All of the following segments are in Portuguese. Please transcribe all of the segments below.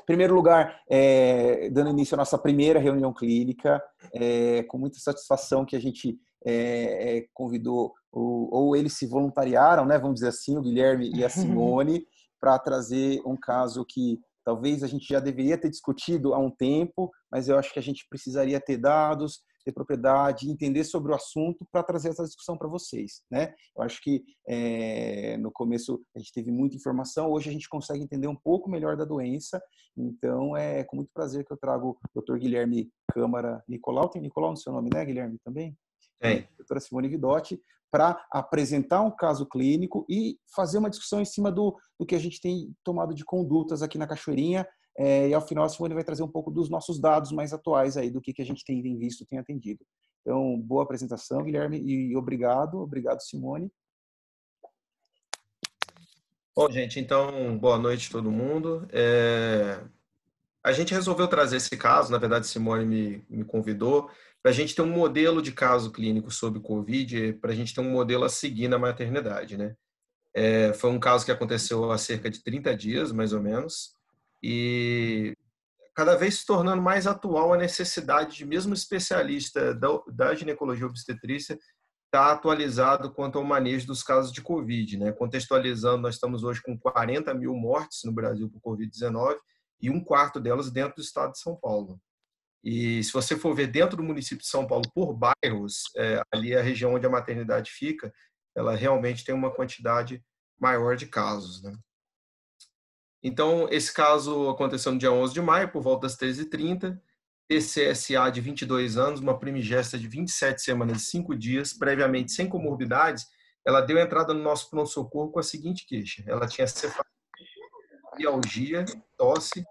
Em primeiro lugar, dando início à nossa primeira reunião clínica, com muita satisfação que a gente convidou, ou eles se voluntariaram, né, vamos dizer assim, o Guilherme e a Simone, para trazer um caso que talvez a gente já deveria ter discutido há um tempo, mas eu acho que a gente precisaria ter dados, ter propriedade, entender sobre o assunto para trazer essa discussão para vocês, né? Eu acho que no começo a gente teve muita informação, hoje a gente consegue entender um pouco melhor da doença, então é com muito prazer que eu trago o Dr. Guilherme Câmara Nicolau, tem Nicolau no seu nome, né, Guilherme, também? Tem. Doutora Simone Vidotti, para apresentar um caso clínico e fazer uma discussão em cima do que a gente tem tomado de condutas aqui na Cachoeirinha, e ao final a Simone vai trazer um pouco dos nossos dados mais atuais aí, do que a gente tem visto, tem atendido. Então, boa apresentação, Guilherme, e obrigado, Simone. Bom, gente, então, boa noite a todo mundo. A gente resolveu trazer esse caso, na verdade, Simone me convidou, para a gente ter um modelo de caso clínico sobre Covid, para a gente ter um modelo a seguir na maternidade, né? Foi um caso que aconteceu há cerca de 30 dias, mais ou menos, e cada vez se tornando mais atual a necessidade de mesmo especialista da ginecologia obstetrícia estar atualizado quanto ao manejo dos casos de Covid, né? Contextualizando, nós estamos hoje com 40 mil mortes no Brasil por Covid-19 e um quarto delas dentro do estado de São Paulo. E se você for ver dentro do município de São Paulo por bairros, ali a região onde a maternidade fica, ela realmente tem uma quantidade maior de casos, né? Então, esse caso aconteceu no dia 11 de maio, por volta das 13h30. TCSA de 22 anos, uma primigesta de 27 semanas e 5 dias, previamente sem comorbidades, ela deu entrada no nosso pronto-socorro com a seguinte queixa. Ela tinha cefaleia, mialgia, tosse,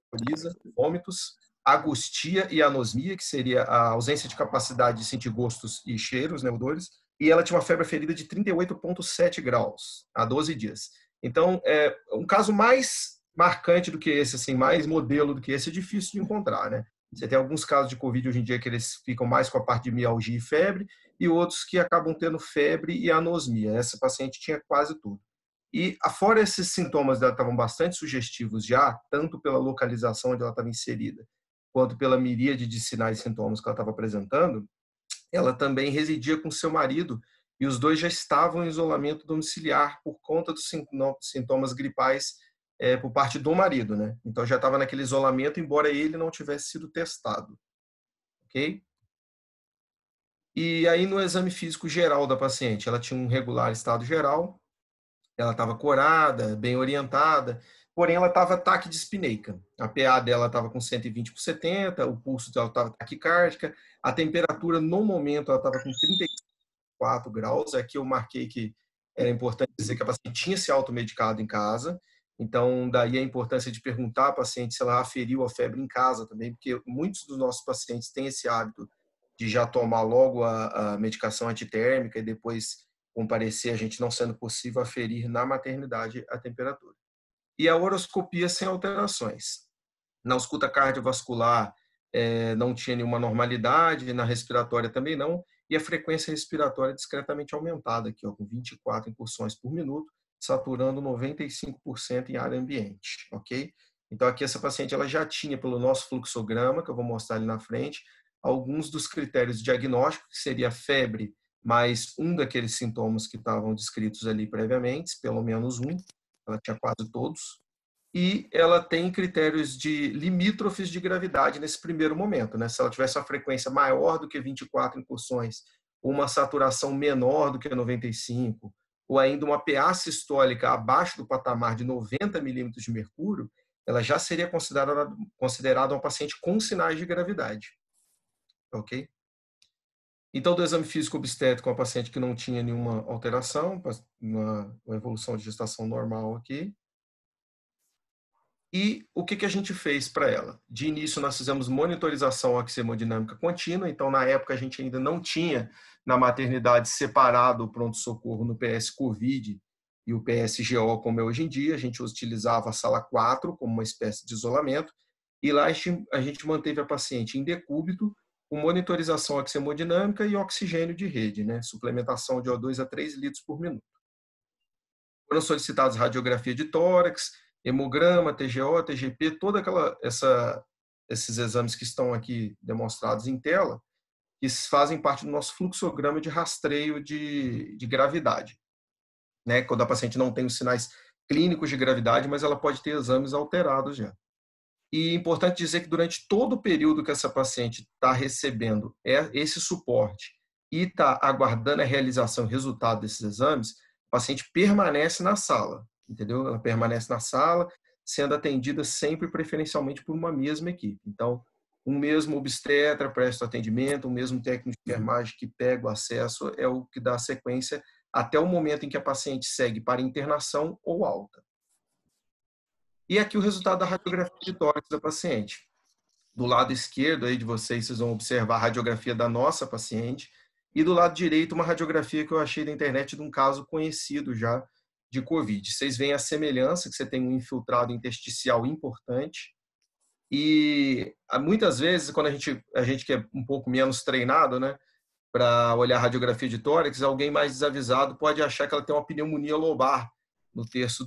coriza, vômitos, agostia e anosmia, que seria a ausência de capacidade de sentir gostos e cheiros, né, odores, e ela tinha uma febre ferida de 38,7 graus há 12 dias. Então, um caso mais marcante do que esse, assim, mais modelo do que esse, é difícil de encontrar, né? Você tem alguns casos de Covid hoje em dia que eles ficam mais com a parte de mialgia e febre, e outros que acabam tendo febre e anosmia. Essa paciente tinha quase tudo. E, fora esses sintomas dela estavam bastante sugestivos já, tanto pela localização onde ela estava inserida, quanto pela miríade de sinais e sintomas que ela estava apresentando, ela também residia com seu marido e os dois já estavam em isolamento domiciliar por conta dos sintomas gripais por parte do marido, né? Então já estava naquele isolamento, embora ele não tivesse sido testado, ok? E aí no exame físico geral da paciente, ela tinha um regular estado geral, ela estava corada, bem orientada, porém ela estava taquidispneica. A PA dela estava com 120/70, o pulso dela estava taquicárdica, a temperatura no momento ela estava com 34 graus. Aqui eu marquei que era importante dizer que a paciente tinha se automedicado em casa, então daí a importância de perguntar à paciente se ela aferiu a febre em casa também, porque muitos dos nossos pacientes têm esse hábito de já tomar logo a medicação antitérmica e depois comparecer, a gente não sendo possível aferir na maternidade a temperatura. E a horoscopia sem alterações. Na ausculta cardiovascular não tinha nenhuma normalidade, na respiratória também não, e a frequência respiratória discretamente aumentada, aqui, ó, com 24 incursões por minuto, saturando 95% em área ambiente, ok? Então aqui essa paciente ela já tinha, pelo nosso fluxograma, que eu vou mostrar ali na frente, alguns dos critérios diagnósticos, que seria febre, mais um daqueles sintomas que estavam descritos ali previamente, pelo menos um, ela tinha quase todos, e ela tem critérios de limítrofes de gravidade nesse primeiro momento, né? Se ela tivesse uma frequência maior do que 24 incursões, uma saturação menor do que 95, ou ainda uma PA sistólica abaixo do patamar de 90 milímetros de mercúrio, ela já seria considerada uma paciente com sinais de gravidade. Ok? Então, do exame físico obstétrico, uma paciente que não tinha nenhuma alteração, uma evolução de gestação normal aqui. E o que a gente fez para ela? De início, nós fizemos monitorização oxemodinâmica contínua, então, na época, a gente ainda não tinha, na maternidade, separado o pronto-socorro no PS Covid e o PSGO, como é hoje em dia. A gente utilizava a sala 4 como uma espécie de isolamento, e lá a gente manteve a paciente em decúbito, com monitorização oxemodinâmica e oxigênio de rede, né? Suplementação de O2 a 3 litros por minuto. Foram solicitadas radiografia de tórax, hemograma, TGO, TGP, toda esses exames que estão aqui demonstrados em tela, que fazem parte do nosso fluxograma de rastreio de gravidade, né? Quando a paciente não tem os sinais clínicos de gravidade, mas ela pode ter exames alterados já. E é importante dizer que durante todo o período que essa paciente está recebendo esse suporte e está aguardando a realização e resultado desses exames, a paciente permanece na sala, entendeu? Ela permanece na sala, sendo atendida sempre preferencialmente por uma mesma equipe. Então, um mesmo obstetra presta atendimento, um mesmo técnico de enfermagem que pega o acesso é o que dá sequência até o momento em que a paciente segue para internação ou alta. E aqui o resultado da radiografia de tórax da paciente. Do lado esquerdo aí de vocês vão observar a radiografia da nossa paciente e do lado direito uma radiografia que eu achei na internet de um caso conhecido já de COVID. Vocês veem a semelhança que você tem um infiltrado intersticial importante e muitas vezes quando a gente que é um pouco menos treinado, né, para olhar a radiografia de tórax, alguém mais desavisado pode achar que ela tem uma pneumonia lobar no terço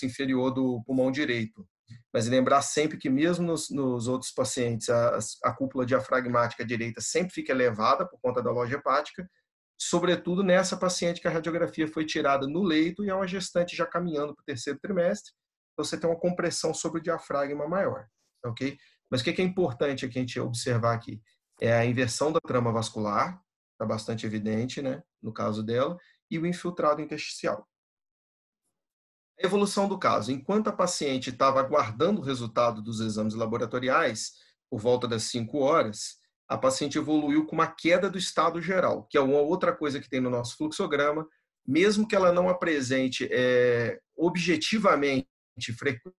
inferior do pulmão direito. Mas lembrar sempre que mesmo nos outros pacientes, a cúpula diafragmática direita sempre fica elevada por conta da loja hepática, sobretudo nessa paciente que a radiografia foi tirada no leito e é uma gestante já caminhando para o terceiro trimestre, então você tem uma compressão sobre o diafragma maior, ok? Mas o que é importante aqui a gente observar aqui? É a inversão da trama vascular, está bastante evidente, né, no caso dela, e o infiltrado intersticial. A evolução do caso. Enquanto a paciente estava aguardando o resultado dos exames laboratoriais, por volta das 5 horas, a paciente evoluiu com uma queda do estado geral, que é uma outra coisa que tem no nosso fluxograma, mesmo que ela não apresente objetivamente frequência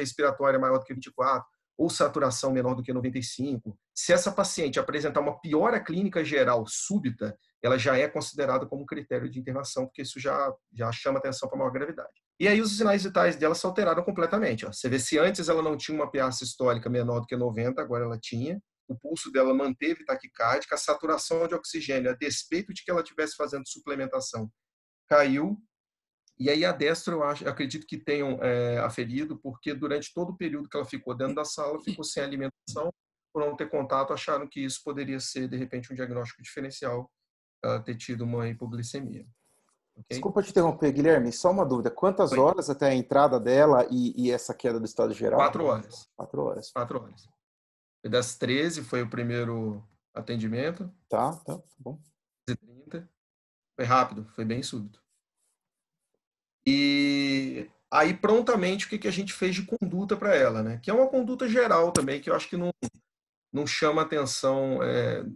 respiratória maior do que 24, ou saturação menor do que 95, se essa paciente apresentar uma piora clínica geral súbita, ela já é considerada como critério de internação, porque isso já chama atenção para maior gravidade. E aí os sinais vitais dela se alteraram completamente. Ó. Você vê se antes ela não tinha uma PA sistólica menor do que 90, agora ela tinha. O pulso dela manteve taquicárdica, a saturação de oxigênio, a despeito de que ela estivesse fazendo suplementação, caiu. E aí a destra eu acredito que tenham aferido, porque durante todo o período que ela ficou dentro da sala, ficou sem alimentação, por não ter contato, acharam que isso poderia ser, de repente, um diagnóstico diferencial, ter tido uma hipoglicemia. Okay? Desculpa te interromper, Guilherme, só uma dúvida. Quantas horas até a entrada dela e essa queda do estado geral? 4 horas. 4 horas. 4 horas. Foi das 13, foi o primeiro atendimento. Tá bom. 30. Foi rápido, foi bem súbito. E aí, prontamente, o que a gente fez de conduta para ela, né? Que é uma conduta geral também, que eu acho que não chama atenção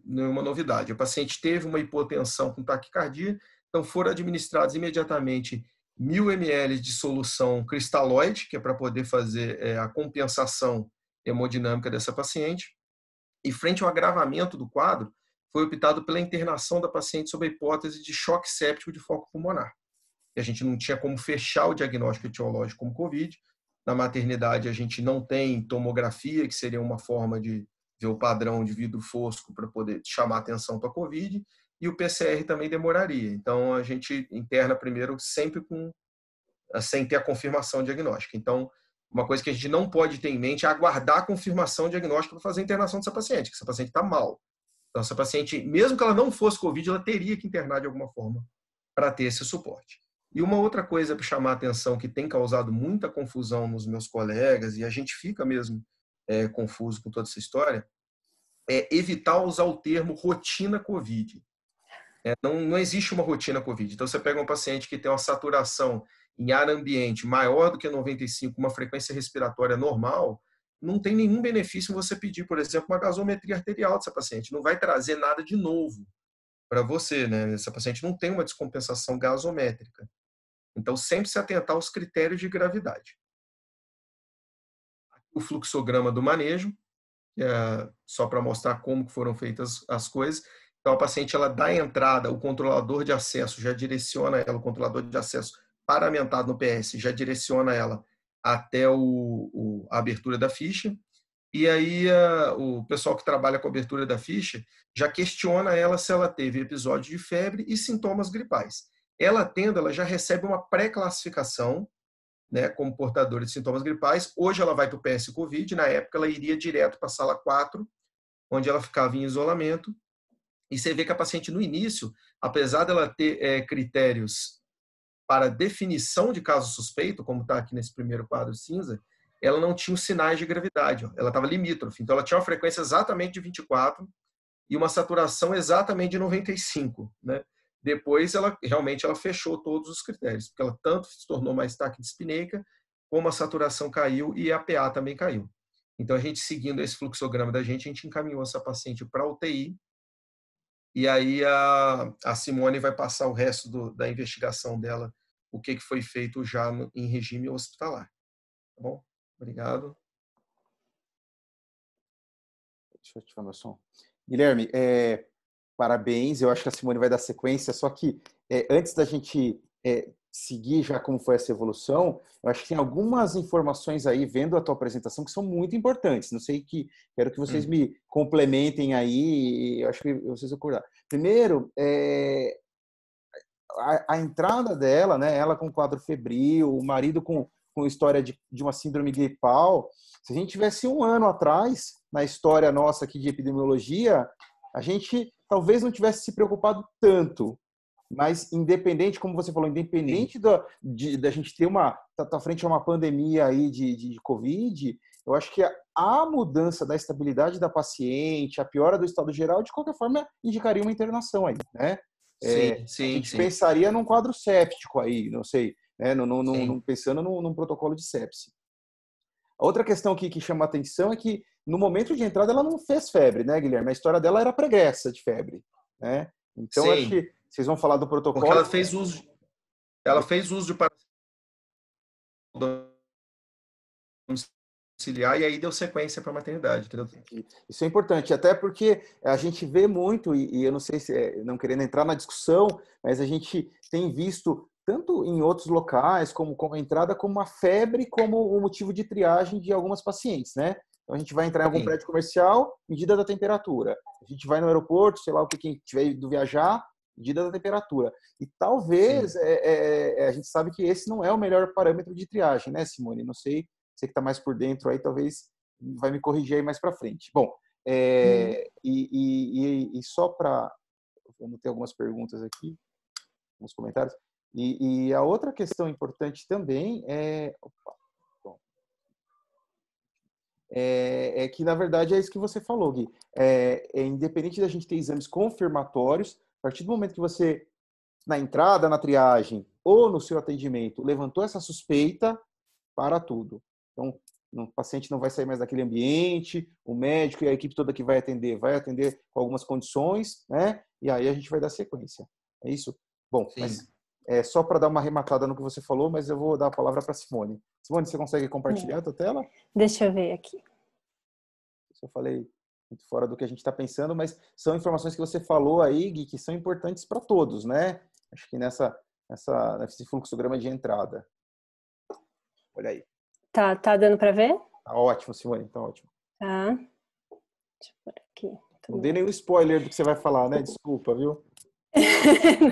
nenhuma novidade. O paciente teve uma hipotensão com taquicardia, então foram administrados imediatamente 1.000 ml de solução cristalóide, que é para poder fazer a compensação hemodinâmica dessa paciente. E frente ao agravamento do quadro, foi optado pela internação da paciente sob a hipótese de choque séptico de foco pulmonar. E a gente não tinha como fechar o diagnóstico etiológico como COVID. Na maternidade, a gente não tem tomografia, que seria uma forma de ver o padrão de vidro fosco para poder chamar atenção para a COVID, e o PCR também demoraria. Então, a gente interna primeiro sempre sem ter a confirmação diagnóstica. Então, uma coisa que a gente não pode ter em mente é aguardar a confirmação diagnóstica para fazer a internação dessa paciente, que essa paciente está mal. Então, essa paciente, mesmo que ela não fosse COVID, ela teria que internar de alguma forma para ter esse suporte. E uma outra coisa para chamar a atenção que tem causado muita confusão nos meus colegas, e a gente fica mesmo confuso com toda essa história, é evitar usar o termo rotina COVID. Não existe uma rotina COVID. Então, você pega um paciente que tem uma saturação em ar ambiente maior do que 95, uma frequência respiratória normal, não tem nenhum benefício você pedir, por exemplo, uma gasometria arterial dessa paciente. Não vai trazer nada de novo para você, né? Essa paciente não tem uma descompensação gasométrica. Então, sempre se atentar aos critérios de gravidade. O fluxograma do manejo, só para mostrar como foram feitas as coisas. Então, a paciente ela dá entrada, o controlador de acesso já direciona ela, o controlador de acesso paramentado no PS já direciona ela até a abertura da ficha. E aí o pessoal que trabalha a cobertura da ficha já questiona ela se ela teve episódio de febre e sintomas gripais. Ela tendo, ela já recebe uma pré-classificação, né, como portadora de sintomas gripais. Hoje ela vai para o PS Covid, na época ela iria direto para a sala 4, onde ela ficava em isolamento. E você vê que a paciente, no início, apesar dela ter critérios para definição de caso suspeito, como está aqui nesse primeiro quadro cinza, ela não tinha os sinais de gravidade, ó. Ela estava limítrofe. Então, ela tinha uma frequência exatamente de 24 e uma saturação exatamente de 95, né? Depois, ela fechou todos os critérios, porque ela tanto se tornou mais taquidispineica, como a saturação caiu e a PA também caiu. Então, a gente, seguindo esse fluxograma da gente, a gente encaminhou essa paciente para a UTI, e aí a Simone vai passar o resto da investigação dela, o que foi feito já em regime hospitalar. Tá bom? Obrigado. Deixa eu ativar meu som. Guilherme, parabéns. Eu acho que a Simone vai dar sequência, só que antes da gente seguir já como foi essa evolução, eu acho que tem algumas informações aí, vendo a tua apresentação, que são muito importantes. Não sei quero que vocês me complementem aí, eu acho que vocês vão acordar. Primeiro, a entrada dela, né, ela com quadro febril, o marido com história de uma síndrome gripal. Se a gente tivesse um ano atrás, na história nossa aqui de epidemiologia, a gente talvez não tivesse se preocupado tanto. Mas independente, como você falou, independente da gente ter tá frente a uma pandemia aí de Covid, eu acho que a mudança da estabilidade da paciente, a piora do estado geral, de qualquer forma, indicaria uma internação aí, né? A gente pensaria num quadro séptico aí, não sei, né? Pensando num protocolo de sepse. A outra questão que chama a atenção é que no momento de entrada ela não fez febre, né, Guilherme? A história dela era pregressa de febre, né? Então, acho que vocês vão falar do protocolo. Porque ela fez uso de domiciliar e aí deu sequência para a maternidade, entendeu? Isso é importante, até porque a gente vê muito, e eu não sei se não querendo entrar na discussão, mas a gente tem visto tanto em outros locais, como a entrada, como a febre, como o motivo de triagem de algumas pacientes, né? Então a gente vai entrar em algum prédio comercial, medida da temperatura. A gente vai no aeroporto, sei lá o que, quem tiver ido viajar, medida da temperatura. E talvez a gente sabe que esse não é o melhor parâmetro de triagem, né, Simone? Não sei, você que está mais por dentro aí, talvez vai me corrigir aí mais para frente. Bom, e só para... Eu anotei algumas perguntas aqui, alguns comentários. E a outra questão importante também é que, na verdade, é isso que você falou, Gui. Independente da gente ter exames confirmatórios, a partir do momento que você, na entrada, na triagem ou no seu atendimento, levantou essa suspeita, para tudo. Então, o paciente não vai sair mais daquele ambiente, o médico e a equipe toda que vai atender com algumas condições, né? E aí a gente vai dar sequência. É isso? Bom, mas só para dar uma arrematada no que você falou, mas eu vou dar a palavra para a Simone. Simone, você consegue compartilhar a tua tela? Deixa eu ver aqui. Eu falei muito fora do que a gente está pensando, mas são informações que você falou aí, Gui, que são importantes para todos, né? Acho que nesse fluxograma de entrada. Olha aí. Tá dando para ver? Tá ótimo, Simone, tá ótimo. Tá. Deixa eu pôr aqui. Não dei nenhum spoiler do que você vai falar, né? Desculpa, viu?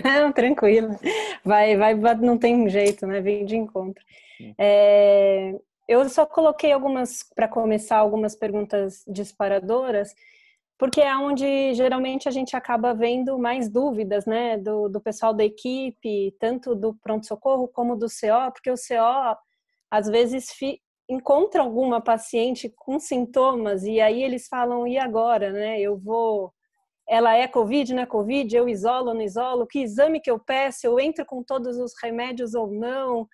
Não, tranquilo. Não tem jeito, né? Vem de encontro. Eu só coloquei para começar, algumas perguntas disparadoras, porque é onde geralmente a gente acaba vendo mais dúvidas, né? Do pessoal da equipe, tanto do pronto-socorro como do CO, porque o CO, às vezes, encontra alguma paciente com sintomas e aí eles falam, e agora, né? Ela é Covid, não é Covid? Eu isolo, não isolo? Que exame que eu peço? Eu entro com todos os remédios ou não?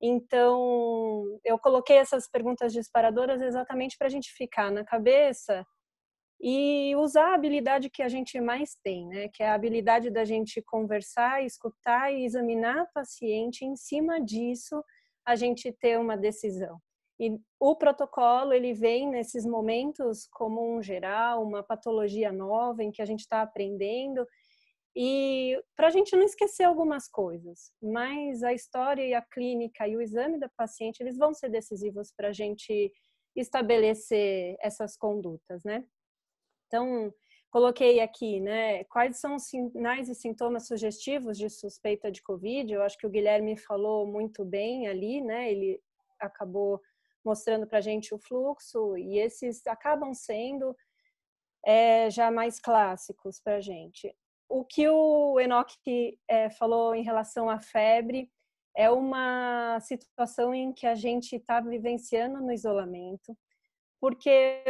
Então, eu coloquei essas perguntas disparadoras exatamente para a gente ficar na cabeça e usar a habilidade que a gente mais tem, né? Que é a habilidade da gente conversar, escutar e examinar a paciente. Em cima disso, a gente ter uma decisão. E o protocolo, ele vem nesses momentos como um geral, uma patologia nova em que a gente está aprendendo, e para a gente não esquecer algumas coisas, mas a história e a clínica e o exame da paciente, eles vão ser decisivos para a gente estabelecer essas condutas, né? Então, coloquei aqui, né, quais são os sinais e sintomas sugestivos de suspeita de Covid. Eu acho que o Guilherme falou muito bem ali, né? Ele acabou mostrando para a gente o fluxo, e esses acabam sendo já mais clássicos para a gente. O que o Enoque falou em relação à febre é uma situação em que a gente está vivenciando no isolamento, porque,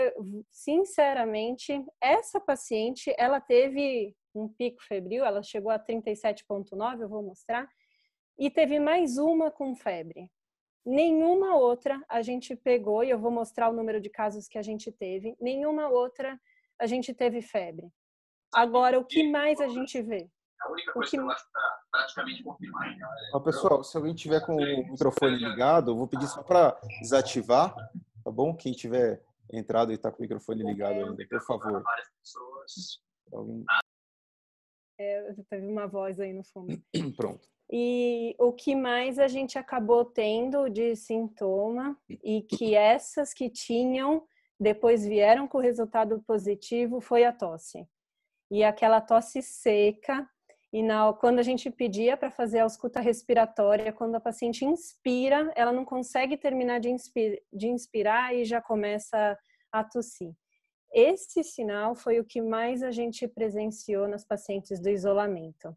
sinceramente, essa paciente, ela teve um pico febril, ela chegou a 37,9, eu vou mostrar, e teve mais uma com febre. Nenhuma outra a gente pegou, e eu vou mostrar o número de casos que a gente teve, nenhuma outra a gente teve febre. Agora, o que mais a gente vê? A única coisa que eu acho que está praticamente confirmado. Pessoal, se alguém tiver com o microfone ligado, eu vou pedir só para desativar, tá bom? Quem tiver entrado e está com o microfone ligado ainda, por favor. Alguém... Teve uma voz aí no fundo. Pronto. E o que mais a gente acabou tendo de sintoma, e que essas que tinham, depois vieram com o resultado positivo, foi a tosse. E aquela tosse seca, e quando a gente pedia para fazer a ausculta respiratória, quando a paciente inspira, ela não consegue terminar de inspirar e já começa a tossir. Esse sinal foi o que mais a gente presenciou nas pacientes do isolamento.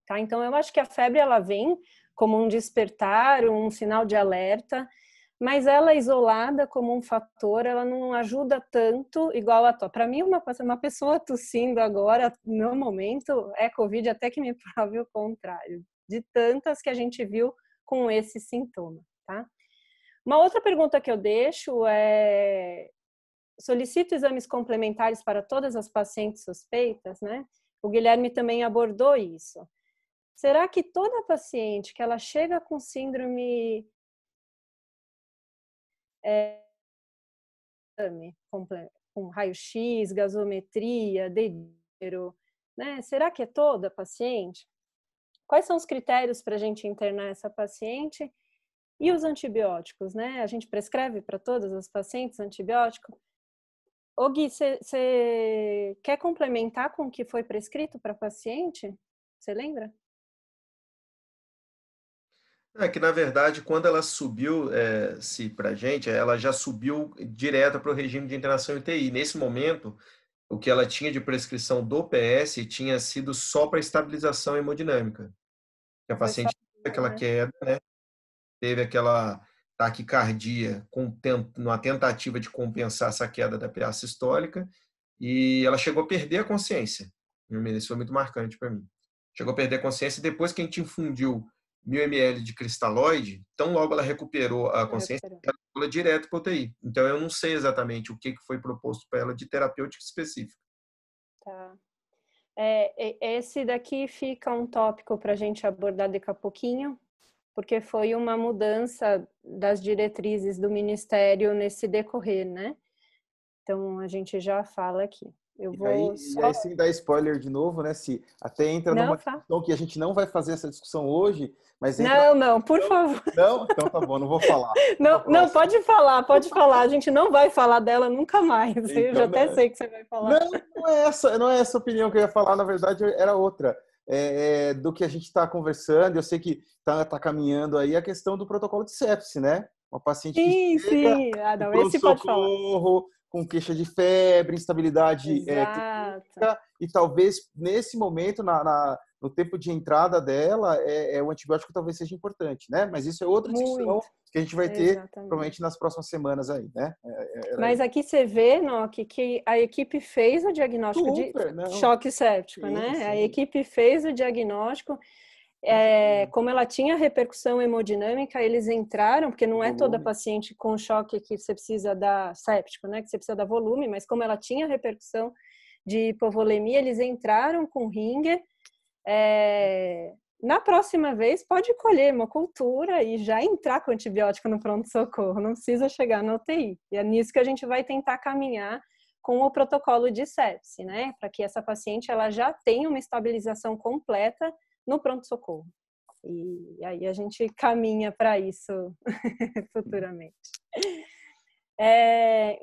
Tá? Então, eu acho que a febre ela vem como um despertar, um sinal de alerta, mas ela isolada como um fator, ela não ajuda tanto igual a tosse. Para mim, uma pessoa tossindo agora, no momento, é Covid, até que me prove o contrário, de tantas que a gente viu com esse sintoma. Tá? Uma outra pergunta que eu deixo é: solicito exames complementares para todas as pacientes suspeitas, né? O Guilherme também abordou isso. Será que toda paciente que ela chega com síndrome com raio-x, gasometria, dedímero, né? Será que é toda paciente? Quais são os critérios para a gente internar essa paciente? E os antibióticos, né? A gente prescreve para todas as pacientes antibiótico? Ô Gui, você quer complementar com o que foi prescrito para a paciente? Você lembra? É que, na verdade, quando ela subiu para a gente, ela já subiu direto para o regime de internação em UTI. Nesse momento, o que ela tinha de prescrição do PS tinha sido só para estabilização hemodinâmica. A paciente teve aquela queda, né? Teve aquela taquicardia numa tentativa de compensar essa queda da PA sistólica, e ela chegou a perder a consciência. Isso foi muito marcante para mim. Chegou a perder a consciência depois que a gente infundiu 1.000 ml de cristalóide, tão logo ela recuperou a consciência, ela foi direto para a UTI. Então, eu não sei exatamente o que foi proposto para ela de terapêutica específica. Tá. Esse daqui fica um tópico para a gente abordar daqui a pouquinho, porque foi uma mudança das diretrizes do Ministério nesse decorrer, né? Então, a gente já fala aqui. E aí, sem dar spoiler de novo, né? Se até entra numa discussão que a gente não vai fazer essa discussão hoje, mas entra... Não, por favor. Não? Então tá bom, não vou falar. Não, pode falar. A gente não vai falar dela nunca mais. Então, eu já até sei que você vai falar. Não é essa opinião que eu ia falar, na verdade era outra. Do que a gente está conversando, eu sei que está caminhando aí a questão do protocolo de sepse, né? Uma paciente que chega no pronto-socorro, com queixa de febre, instabilidade clínica, e talvez nesse momento, no tempo de entrada dela, o antibiótico talvez seja importante, né? Mas isso é outra discussão que a gente vai ter provavelmente nas próximas semanas aí, né? Mas aqui você vê, Noque, que a equipe fez o diagnóstico de choque séptico, né? Sim. A equipe fez o diagnóstico. Como ela tinha repercussão hemodinâmica, eles entraram, porque não é toda paciente com choque que você precisa dar séptico, né? Que você precisa dar volume, mas como ela tinha repercussão de hipovolemia, eles entraram com Ringer. Na próxima vez, pode colher hemocultura e já entrar com antibiótico no pronto-socorro, não precisa chegar na UTI. E é nisso que a gente vai tentar caminhar com o protocolo de sepse, né? Para que essa paciente ela já tenha uma estabilização completa no pronto-socorro. E aí a gente caminha para isso futuramente.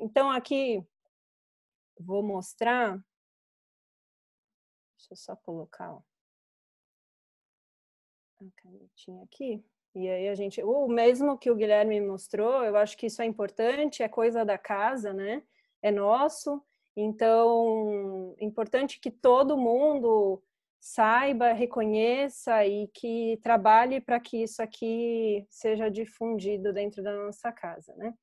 Então, aqui, vou mostrar. Deixa eu só colocar a canetinha aqui. E aí o mesmo que o Guilherme mostrou, eu acho que isso é importante, é coisa da casa, né? É nosso. Então, é importante que todo mundo saiba, reconheça e que trabalhe para que isso aqui seja difundido dentro da nossa casa, né?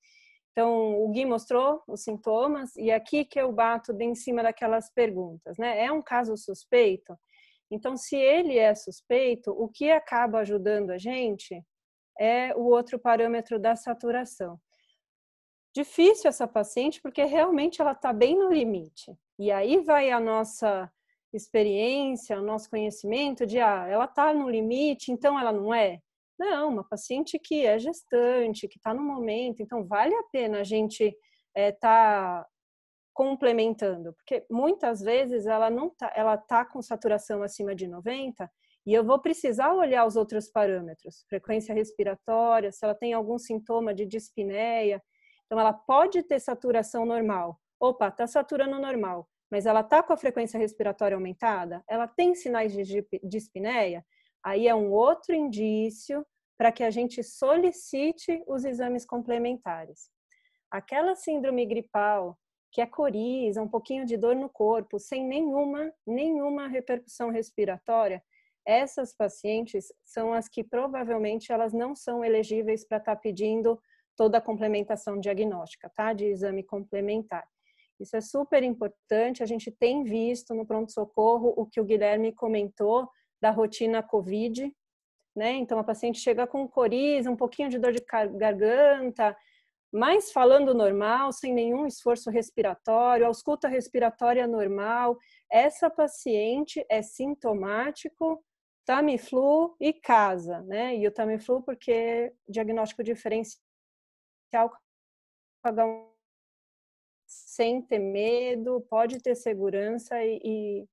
Então, o Gui mostrou os sintomas e aqui que eu bato em cima daquelas perguntas, né? É um caso suspeito? Então, se ele é suspeito, o que acaba ajudando a gente é o outro parâmetro da saturação. Difícil essa paciente, porque realmente ela está bem no limite. E aí vai a nossa experiência, o nosso conhecimento de, ela está no limite, então ela não é? Não, uma paciente que é gestante, que está no momento, então vale a pena a gente tá complementando, porque muitas vezes ela não tá, ela tá com saturação acima de 90 e eu vou precisar olhar os outros parâmetros, frequência respiratória, se ela tem algum sintoma de dispneia, então ela pode ter saturação normal. Opa, tá saturando normal, mas ela tá com a frequência respiratória aumentada? Ela tem sinais de dispneia? Aí é um outro indício para que a gente solicite os exames complementares. Aquela síndrome gripal que é coriza, um pouquinho de dor no corpo, sem nenhuma repercussão respiratória, essas pacientes são as que provavelmente elas não são elegíveis para estar pedindo toda a complementação diagnóstica, tá? De exame complementar. Isso é super importante, a gente tem visto no pronto-socorro o que o Guilherme comentou da rotina COVID, né? Então a paciente chega com coriza, um pouquinho de dor de garganta, mas falando normal, sem nenhum esforço respiratório, ausculta respiratória normal, essa paciente é sintomático, Tamiflu e casa, né? E o Tamiflu porque diagnóstico diferencial sem ter medo, pode ter segurança e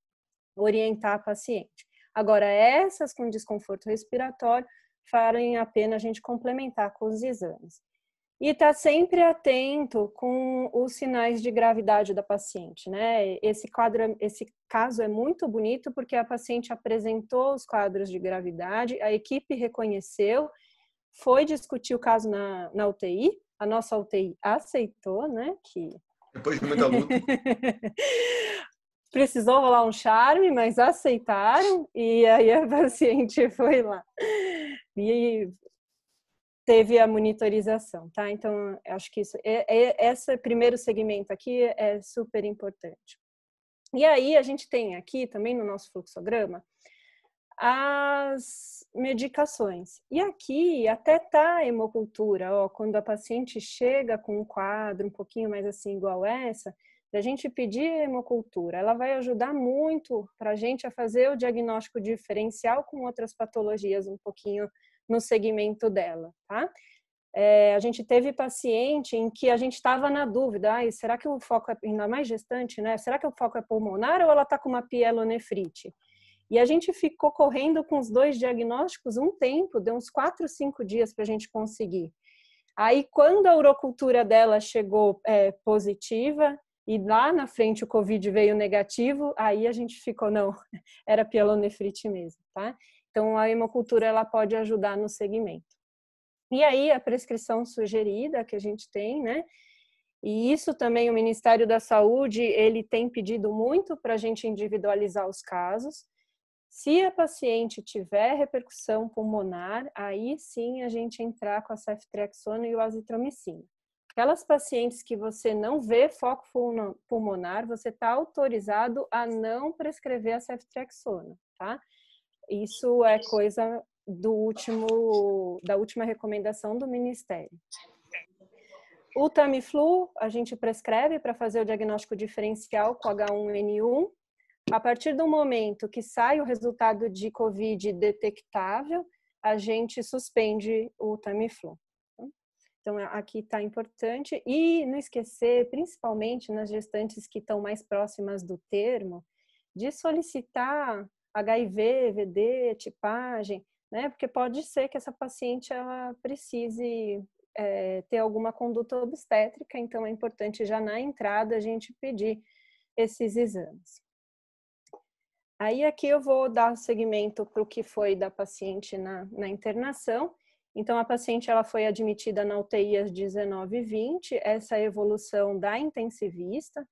orientar a paciente. Agora, essas com desconforto respiratório, farem a pena a gente complementar com os exames. E estar sempre atento com os sinais de gravidade da paciente, né? Esse caso é muito bonito porque a paciente apresentou os quadros de gravidade, a equipe reconheceu, foi discutir o caso na UTI, a nossa UTI aceitou, né? Depois de muita luta. Precisou rolar um charme, mas aceitaram, e aí a paciente foi lá. E teve a monitorização, tá? Então, acho que esse primeiro segmento aqui é super importante. E aí, a gente tem aqui também no nosso fluxograma as medicações. E aqui até tá a hemocultura, ó, quando a paciente chega com um quadro um pouquinho mais assim igual essa, da gente pedir hemocultura, ela vai ajudar muito para a gente a fazer o diagnóstico diferencial com outras patologias um pouquinho no segmento dela, tá? A gente teve paciente em que a gente estava na dúvida, será que o foco é, ainda mais gestante, né? Será que o foco é pulmonar ou ela está com uma pielonefrite? E a gente ficou correndo com os dois diagnósticos um tempo, deu uns 4, 5 dias para a gente conseguir. Aí, quando a urocultura dela chegou positiva, e lá na frente o Covid veio negativo, aí a gente ficou, não, era pielonefrite mesmo, tá? Então, a hemocultura, ela pode ajudar no segmento. E aí, a prescrição sugerida que a gente tem, né? E isso também o Ministério da Saúde, ele tem pedido muito para a gente individualizar os casos. Se a paciente tiver repercussão pulmonar, aí sim a gente entrar com a ceftriaxona e o azitromicina. Aquelas pacientes que você não vê foco pulmonar, você está autorizado a não prescrever a ceftriaxona, tá? Isso é coisa da última recomendação do Ministério. O Tamiflu a gente prescreve para fazer o diagnóstico diferencial com H1N1. A partir do momento que sai o resultado de COVID detectável, a gente suspende o Tamiflu. Então, aqui está importante. E não esquecer, principalmente nas gestantes que estão mais próximas do termo, de solicitar HIV, VD, tipagem, né? Porque pode ser que essa paciente ela precise ter alguma conduta obstétrica, então é importante já na entrada a gente pedir esses exames. Aí aqui eu vou dar seguimento para o que foi da paciente na internação. Então a paciente ela foi admitida na UTI às 19h20, essa é a evolução da intensivista,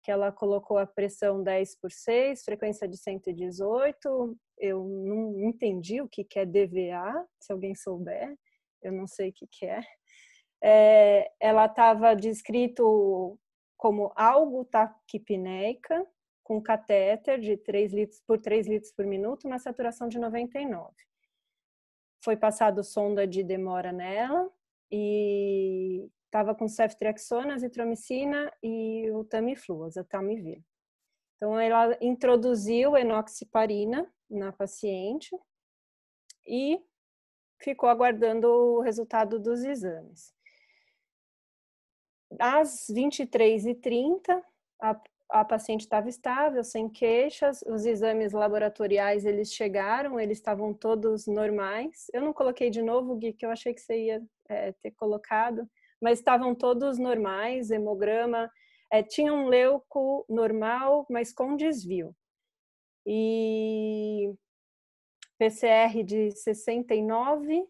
que ela colocou a pressão 10/6, frequência de 118, eu não entendi o que é DVA, se alguém souber, eu não sei o que é. Ela estava descrito como algo taquipneica, com catéter de 3 litros por 3 litros por minuto, na saturação de 99. Foi passado sonda de demora nela e estava com ceftriaxona, azitromicina e o Tamiflu, azatamivir. Então, ela introduziu enoxiparina na paciente e ficou aguardando o resultado dos exames. Às 23h30, a paciente estava estável, sem queixas, os exames laboratoriais eles chegaram, eles estavam todos normais. Eu não coloquei de novo, Gui, que eu achei que você ia ter colocado, mas estavam todos normais, hemograma, tinha um leuco normal, mas com desvio. E PCR de 69, o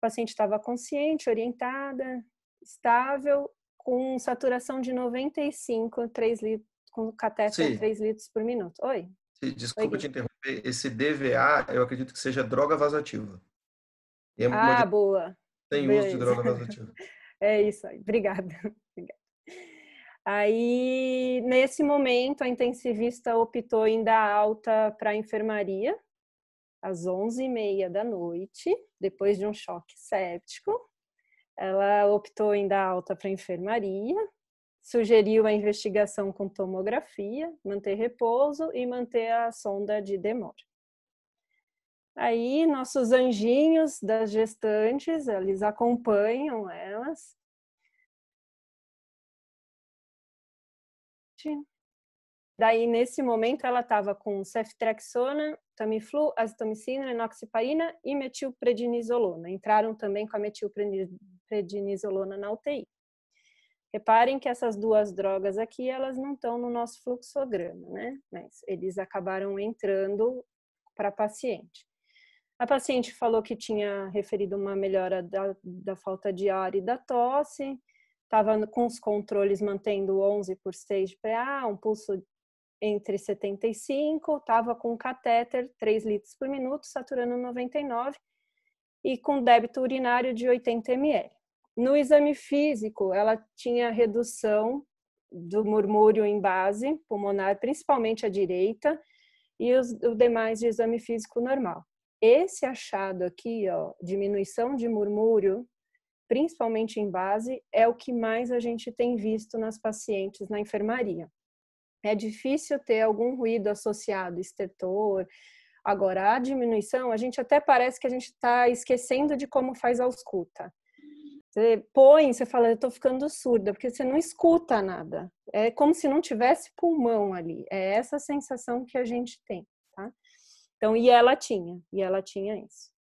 paciente estava consciente, orientada, estável, com saturação de 95, 3 litros, com catéter 3 litros por minuto. Oi? Desculpa te interromper. Esse DVA, eu acredito que seja droga vasoativa. Boa. Tem uso de droga vasoativa. É isso aí. Obrigada. Aí, nesse momento, a intensivista optou em dar alta para a enfermaria, às 11h30 da noite, depois de um choque séptico. Ela optou em dar alta para a enfermaria, sugeriu a investigação com tomografia, manter repouso e manter a sonda de demora. Aí, nossos anjinhos das gestantes, eles acompanham elas. Daí, nesse momento, ela estava com ceftriaxona, Tamiflu, azitromicina, enoxiparina e metilprednisolona. Entraram também com a metilprednisolona na UTI. Reparem que essas duas drogas aqui, elas não estão no nosso fluxograma, né? Mas eles acabaram entrando para a paciente. A paciente falou que tinha referido uma melhora da falta de ar e da tosse, estava com os controles mantendo 11/6 de PA, um pulso entre 75, estava com catéter 3 litros por minuto, saturando 99 e com débito urinário de 80 ml. No exame físico, ela tinha redução do murmúrio em base pulmonar, principalmente à direita, e os demais de exame físico normal. Esse achado aqui, ó, diminuição de murmúrio, principalmente em base, é o que mais a gente tem visto nas pacientes na enfermaria. É difícil ter algum ruído associado, estertor. Agora, a diminuição, a gente até parece que a gente está esquecendo de como faz a ausculta. Você fala, eu estou ficando surda, porque você não escuta nada. É como se não tivesse pulmão ali. É essa sensação que a gente tem, tá? Então, e ela tinha isso.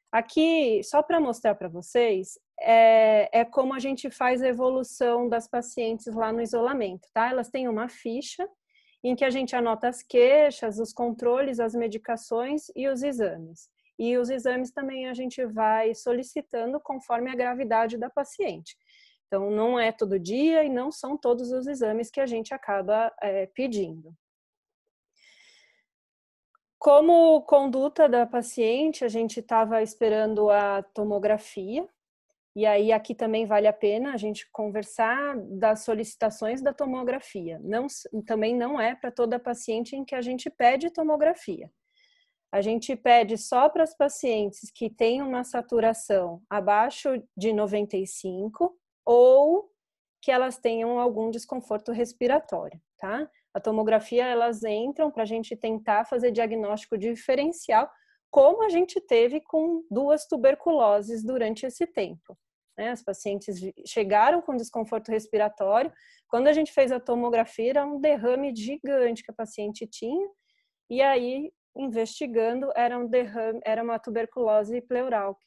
Aqui, só para mostrar para vocês, é como a gente faz a evolução das pacientes lá no isolamento, tá? Elas têm uma ficha em que a gente anota as queixas, os controles, as medicações e os exames. E os exames também a gente vai solicitando conforme a gravidade da paciente. Então, não é todo dia e não são todos os exames que a gente acaba pedindo. Como conduta da paciente, a gente estava esperando a tomografia. E aí, aqui também vale a pena a gente conversar das solicitações da tomografia. Também não é para toda paciente em que a gente pede tomografia. A gente pede só para as pacientes que têm uma saturação abaixo de 95 ou que elas tenham algum desconforto respiratório, tá? A tomografia, elas entram para a gente tentar fazer diagnóstico diferencial, como a gente teve com 2 tuberculoses durante esse tempo. As pacientes chegaram com desconforto respiratório. Quando a gente fez a tomografia, era um derrame gigante que a paciente tinha. E aí, investigando, era uma tuberculose pleural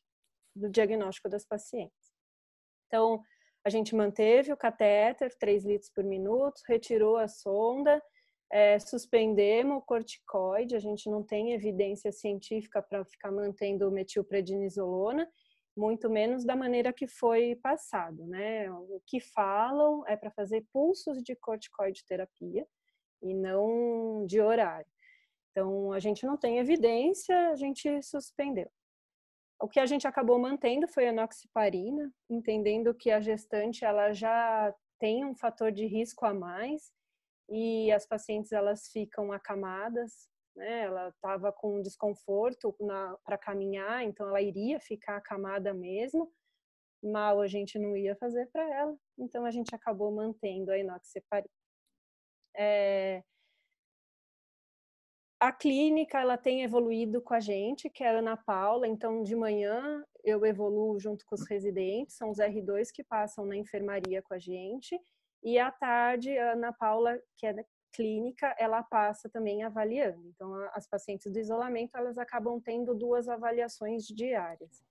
do diagnóstico das pacientes. Então, a gente manteve o catéter, 3 litros por minuto, retirou a sonda, suspendemos o corticoide, a gente não tem evidência científica para ficar mantendo o metilprednisolona, muito menos da maneira que foi passado, né? O que falam é para fazer pulsos de corticoide terapia e não de horário. Então, a gente não tem evidência, a gente suspendeu. O que a gente acabou mantendo foi a enoxaparina, entendendo que a gestante ela já tem um fator de risco a mais e as pacientes elas ficam acamadas, né? Ela estava com desconforto para caminhar, então ela iria ficar acamada mesmo. Mal a gente não ia fazer para ela, então a gente acabou mantendo a enoxaparina. A clínica ela tem evoluído com a gente, que é a Ana Paula, então de manhã eu evoluo junto com os residentes, são os R2 que passam na enfermaria com a gente, e à tarde a Ana Paula, que é da clínica, ela passa também avaliando. Então as pacientes do isolamento, elas acabam tendo 2 avaliações diárias.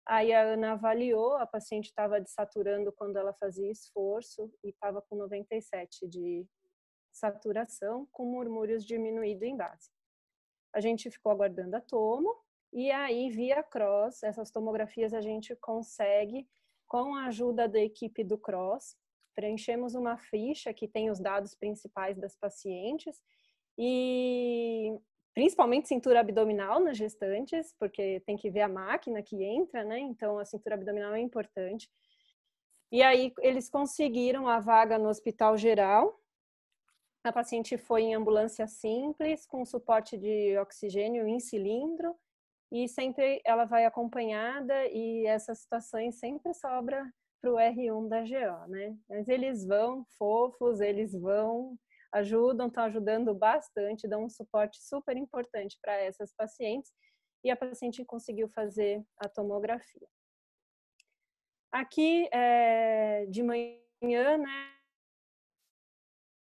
Aí a Ana avaliou, a paciente estava desaturando quando ela fazia esforço e estava com 97 de saturação, com murmúrios diminuído em base. A gente ficou aguardando a tomo e aí via CROSS, essas tomografias a gente consegue, com a ajuda da equipe do CROSS, preenchemos uma ficha que tem os dados principais das pacientes e principalmente cintura abdominal nas gestantes, porque tem que ver a máquina que entra, né? Então a cintura abdominal é importante. E aí eles conseguiram a vaga no Hospital Geral. A paciente foi em ambulância simples, com suporte de oxigênio em cilindro, e sempre ela vai acompanhada, e essas situações sempre sobra para o R1 da GO, né? Mas eles vão, fofos, eles vão, ajudam, estão ajudando bastante, dão um suporte super importante para essas pacientes, e a paciente conseguiu fazer a tomografia. Aqui, de manhã, né?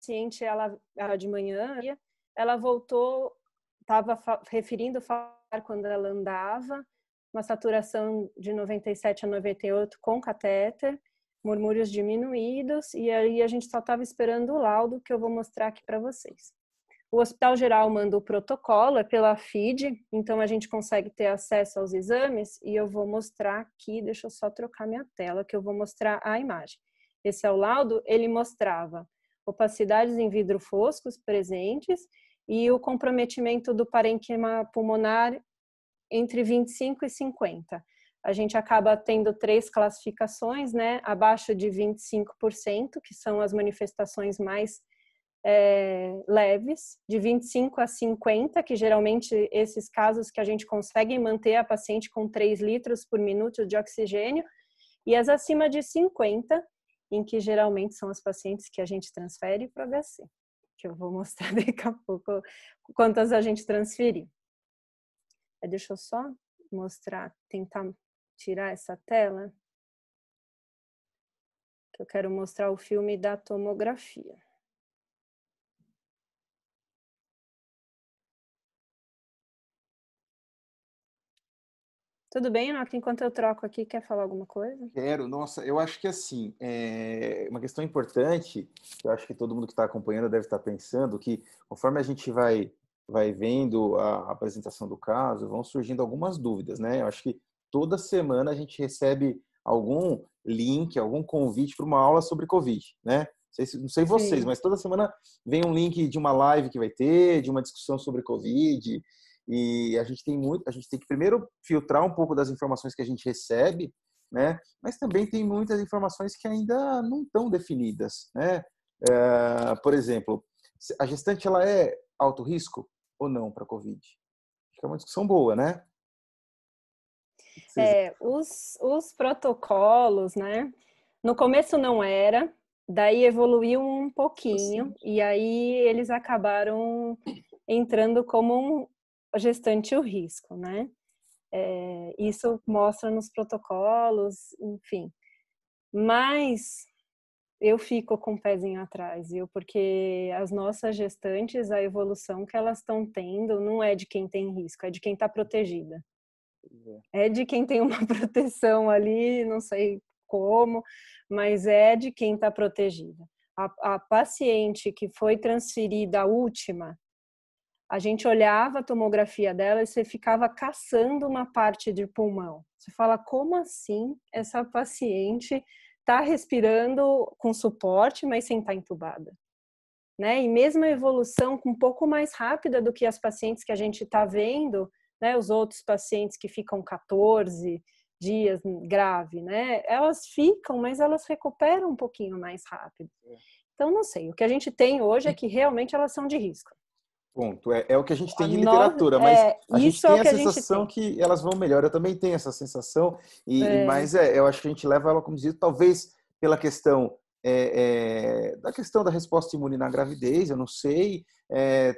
Paciente, ela de manhã, ela voltou, estava referindo quando ela andava, uma saturação de 97 a 98 com catéter, murmúrios diminuídos, e aí a gente só estava esperando o laudo, que eu vou mostrar aqui para vocês. O Hospital Geral manda o protocolo, é pela FID, então a gente consegue ter acesso aos exames, e eu vou mostrar aqui, deixa eu só trocar minha tela, que eu vou mostrar a imagem. Esse é o laudo, ele mostrava opacidades em vidro foscos presentes e o comprometimento do parênquima pulmonar entre 25 e 50. A gente acaba tendo 3 classificações, né? Abaixo de 25%, que são as manifestações mais leves, de 25 a 50, que geralmente esses casos que a gente consegue manter a paciente com 3 litros por minuto de oxigênio, e as acima de 50, em que geralmente são as pacientes que a gente transfere para o HC, que eu vou mostrar daqui a pouco quantas a gente transferiu. Deixa eu só mostrar, tentar tirar essa tela, que eu quero mostrar o filme da tomografia. Tudo bem, Enoque? Enquanto eu troco aqui, quer falar alguma coisa? Quero, nossa, eu acho que assim, uma questão importante, que eu acho que todo mundo que está acompanhando deve estar pensando, que conforme a gente vai vendo a apresentação do caso, vão surgindo algumas dúvidas, né? Eu acho que toda semana a gente recebe algum link, algum convite para uma aula sobre Covid, né? Não sei vocês, Sim. mas toda semana vem um link de uma live que vai ter, de uma discussão sobre Covid, e a gente tem que primeiro filtrar um pouco das informações que a gente recebe, né? Mas também tem muitas informações que ainda não estão definidas, né? Por exemplo, a gestante ela é alto risco ou não para COVID? Acho que é uma discussão boa, né? Os protocolos, né? No começo não era, daí evoluiu um pouquinho, e aí eles acabaram entrando como gestante o risco, né? Isso mostra nos protocolos, enfim. Mas eu fico com o pezinho atrás, viu? Porque as nossas gestantes, a evolução que elas estão tendo não é de quem tem risco, é de quem está protegida. É de quem tem uma proteção ali, não sei como, mas é de quem está protegida. A paciente que foi transferida, a última, a gente olhava a tomografia dela e você ficava caçando uma parte de pulmão. Você fala, como assim essa paciente está respirando com suporte, mas sem estar entubada? Né? E mesmo a evolução um pouco mais rápida do que as pacientes que a gente está vendo, né? Os outros pacientes que ficam 14 dias grave, né? Elas ficam, mas elas recuperam um pouquinho mais rápido. Então, não sei. O que a gente tem hoje é que realmente elas são de risco. Ponto. É o que a gente tem de literatura, mas a gente tem a sensação que elas vão melhor. Eu também tenho essa sensação, mas eu acho que a gente leva ela, como dizia, talvez pela questão da questão da resposta imune na gravidez, eu não sei,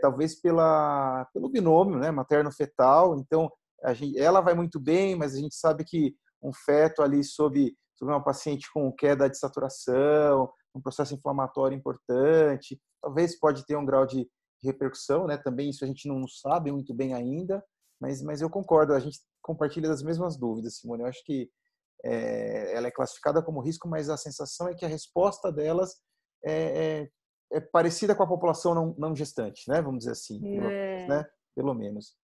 talvez pelo binômio, né, materno-fetal. Então, ela vai muito bem, mas a gente sabe que um feto ali sob uma paciente com queda de saturação, um processo inflamatório importante, talvez pode ter um grau de repercussão, né? Também isso a gente não sabe muito bem ainda, mas eu concordo, a gente compartilha das mesmas dúvidas, Simone. Eu acho que ela é classificada como risco, mas a sensação é que a resposta delas é parecida com a população não gestante, né? Vamos dizer assim, pelo menos.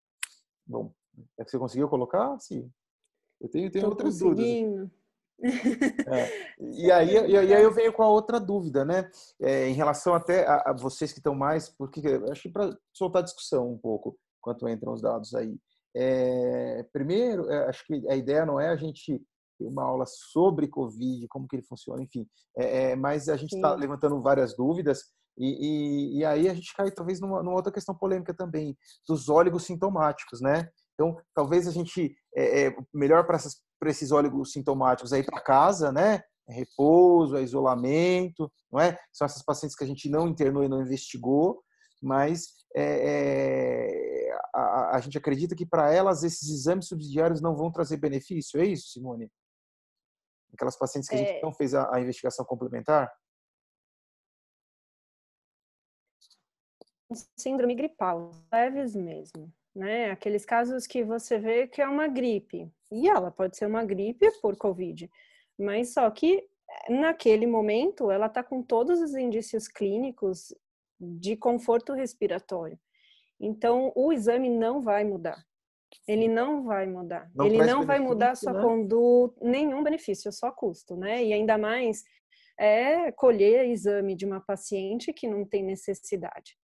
Bom, você conseguiu colocar? Sim. Eu tenho outras dúvidas. E aí eu venho com a outra dúvida, né? Em relação até a vocês que estão mais, porque acho que para soltar discussão um pouco enquanto entram os dados aí. Primeiro, acho que a ideia não é a gente ter uma aula sobre Covid, como que ele funciona, enfim, mas a gente está levantando várias dúvidas e aí a gente cai talvez numa outra questão polêmica também, dos óligos sintomáticos, né? Então, talvez a gente, melhor para esses óligos sintomáticos aí para casa, né? Repouso, isolamento, não é? São essas pacientes que a gente não internou e não investigou, mas a gente acredita que para elas esses exames subsidiários não vão trazer benefício, é isso, Simone? Aquelas pacientes que a gente não fez a investigação complementar? Síndrome gripal, leves mesmo, né? Aqueles casos que você vê que é uma gripe, e ela pode ser uma gripe por Covid, mas só que naquele momento ela está com todos os indícios clínicos de conforto respiratório. Então, o exame não vai mudar. Ele não vai mudar. Ele não vai mudar sua conduta, nenhum benefício, só custo, né? E ainda mais colher exame de uma paciente que não tem necessidade.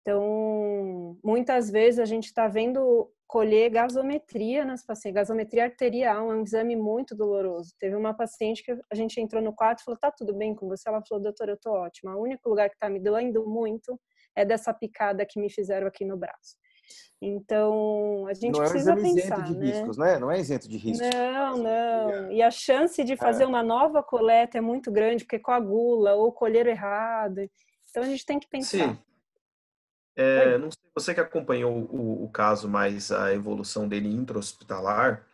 Então, muitas vezes a gente está vendo colher gasometria nas pacientes. Gasometria arterial é um exame muito doloroso. Teve uma paciente que a gente entrou no quarto e falou, tá tudo bem com você? Ela falou, doutora, eu tô ótima. O único lugar que tá me doendo muito é dessa picada que me fizeram aqui no braço. Então, a gente precisa pensar, isento de riscos, né? Não é isento de riscos. Não. E a chance de fazer uma nova coleta é muito grande, porque coagula ou colheram errado. Então, a gente tem que pensar. Sim. Não sei, você que acompanhou o caso, mais a evolução dele intra-hospitalar,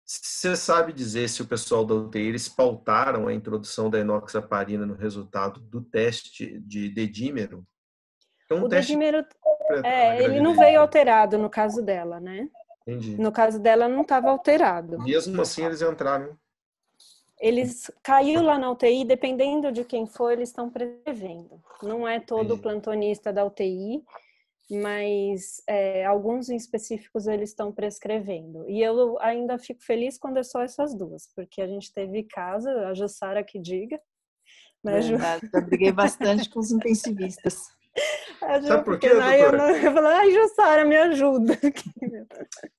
você sabe dizer se o pessoal da UTI eles pautaram a introdução da enoxaparina no resultado do teste de dedímero? Então, o dedímero, ele não veio alterado no caso dela, né? Entendi. No caso dela não estava alterado. Mesmo assim eles entraram. Eles caiu lá na UTI, dependendo de quem for, eles estão prevendo. Não é todo plantonista da UTI, mas alguns em específicos eles estão prescrevendo. E eu ainda fico feliz quando é só essas duas, porque a gente teve caso, a Jussara que diga. Né, Verdade, já briguei bastante com os intensivistas. Sabe por quê, doutora? Eu falei, ai, Jussara, me ajuda.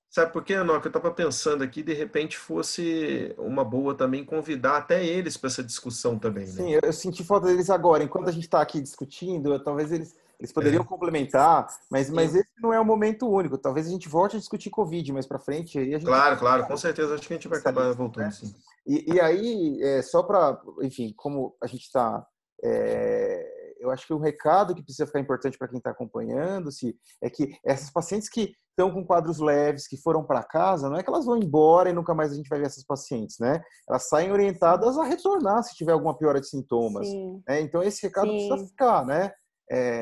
Sabe por quê, Anoca? Eu estava pensando aqui, de repente fosse uma boa também convidar até eles para essa discussão também, né? Sim, eu senti falta deles agora. Enquanto a gente está aqui discutindo, talvez eles poderiam complementar, mas esse não é o momento único. Talvez a gente volte a discutir Covid mais para frente. Aí a gente... Claro, com certeza. Acho que a gente vai acabar voltando, sim. E aí, só para, enfim, como a gente está... eu acho que o recado que precisa ficar importante para quem está acompanhando é que essas pacientes que estão com quadros leves, que foram para casa, não é que elas vão embora e nunca mais a gente vai ver essas pacientes, né? Elas saem orientadas a retornar se tiver alguma piora de sintomas. Né? Então, esse recado precisa ficar, né?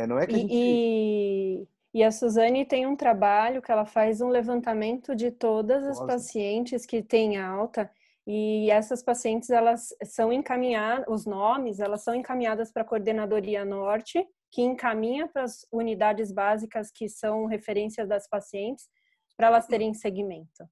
Não é que a gente... E a Suzane tem um trabalho que ela faz um levantamento de todas as pacientes que têm alta E essas pacientes, elas são encaminhadas, os nomes, elas são encaminhadas para a Coordenadoria Norte, que encaminha para as unidades básicas que são referências das pacientes, para elas terem segmento.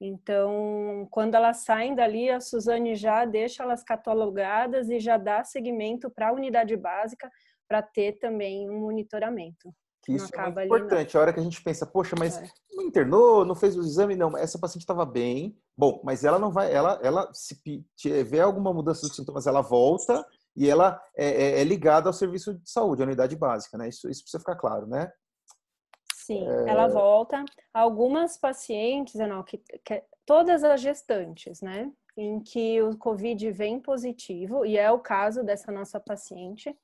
Então, quando elas saem dali, a Suzane já deixa elas catalogadas e já dá segmento para a unidade básica para ter também um monitoramento. Que isso é muito importante. A hora que a gente pensa, poxa, mas não internou, não fez o exame, não. Essa paciente estava bem. Bom, mas ela não vai, ela se tiver alguma mudança dos sintomas, ela volta e ela é ligada ao serviço de saúde, à unidade básica, né? Isso precisa ficar claro, né? Sim, ela volta. Algumas pacientes, todas as gestantes, né? Em que o COVID vem positivo, e é o caso dessa nossa paciente,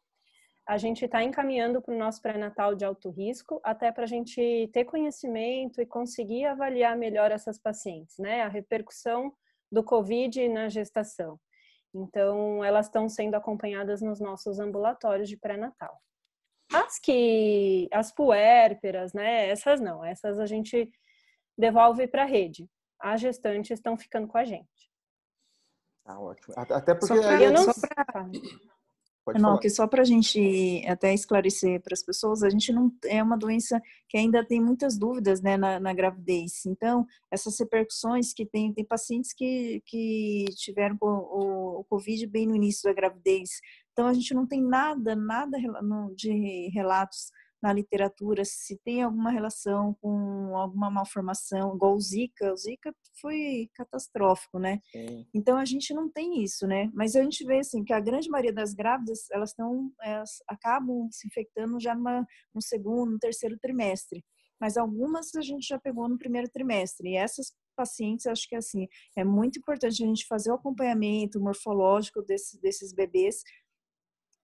a gente está encaminhando para o nosso pré-natal de alto risco, até para a gente ter conhecimento e conseguir avaliar melhor essas pacientes, né? A repercussão do COVID na gestação. Então, elas estão sendo acompanhadas nos nossos ambulatórios de pré-natal. As puérperas, né? Essas não, essas a gente devolve para a rede. As gestantes estão ficando com a gente. Ah, ótimo. Até porque só para a gente até esclarecer para as pessoas, a gente não é uma doença que ainda tem muitas dúvidas, né, na gravidez. Então, essas repercussões que tem pacientes que tiveram o COVID bem no início da gravidez. Então, a gente não tem nada de relatos na literatura se tem alguma relação com alguma malformação, igual o Zika. O Zika foi catastrófico, né? Sim. Então, a gente não tem isso, né? Mas a gente vê, assim, que a grande maioria das grávidas, elas acabam se infectando já no segundo, no terceiro trimestre. Mas algumas a gente já pegou no primeiro trimestre. E essas pacientes, acho que, assim, é muito importante a gente fazer o acompanhamento morfológico desses bebês.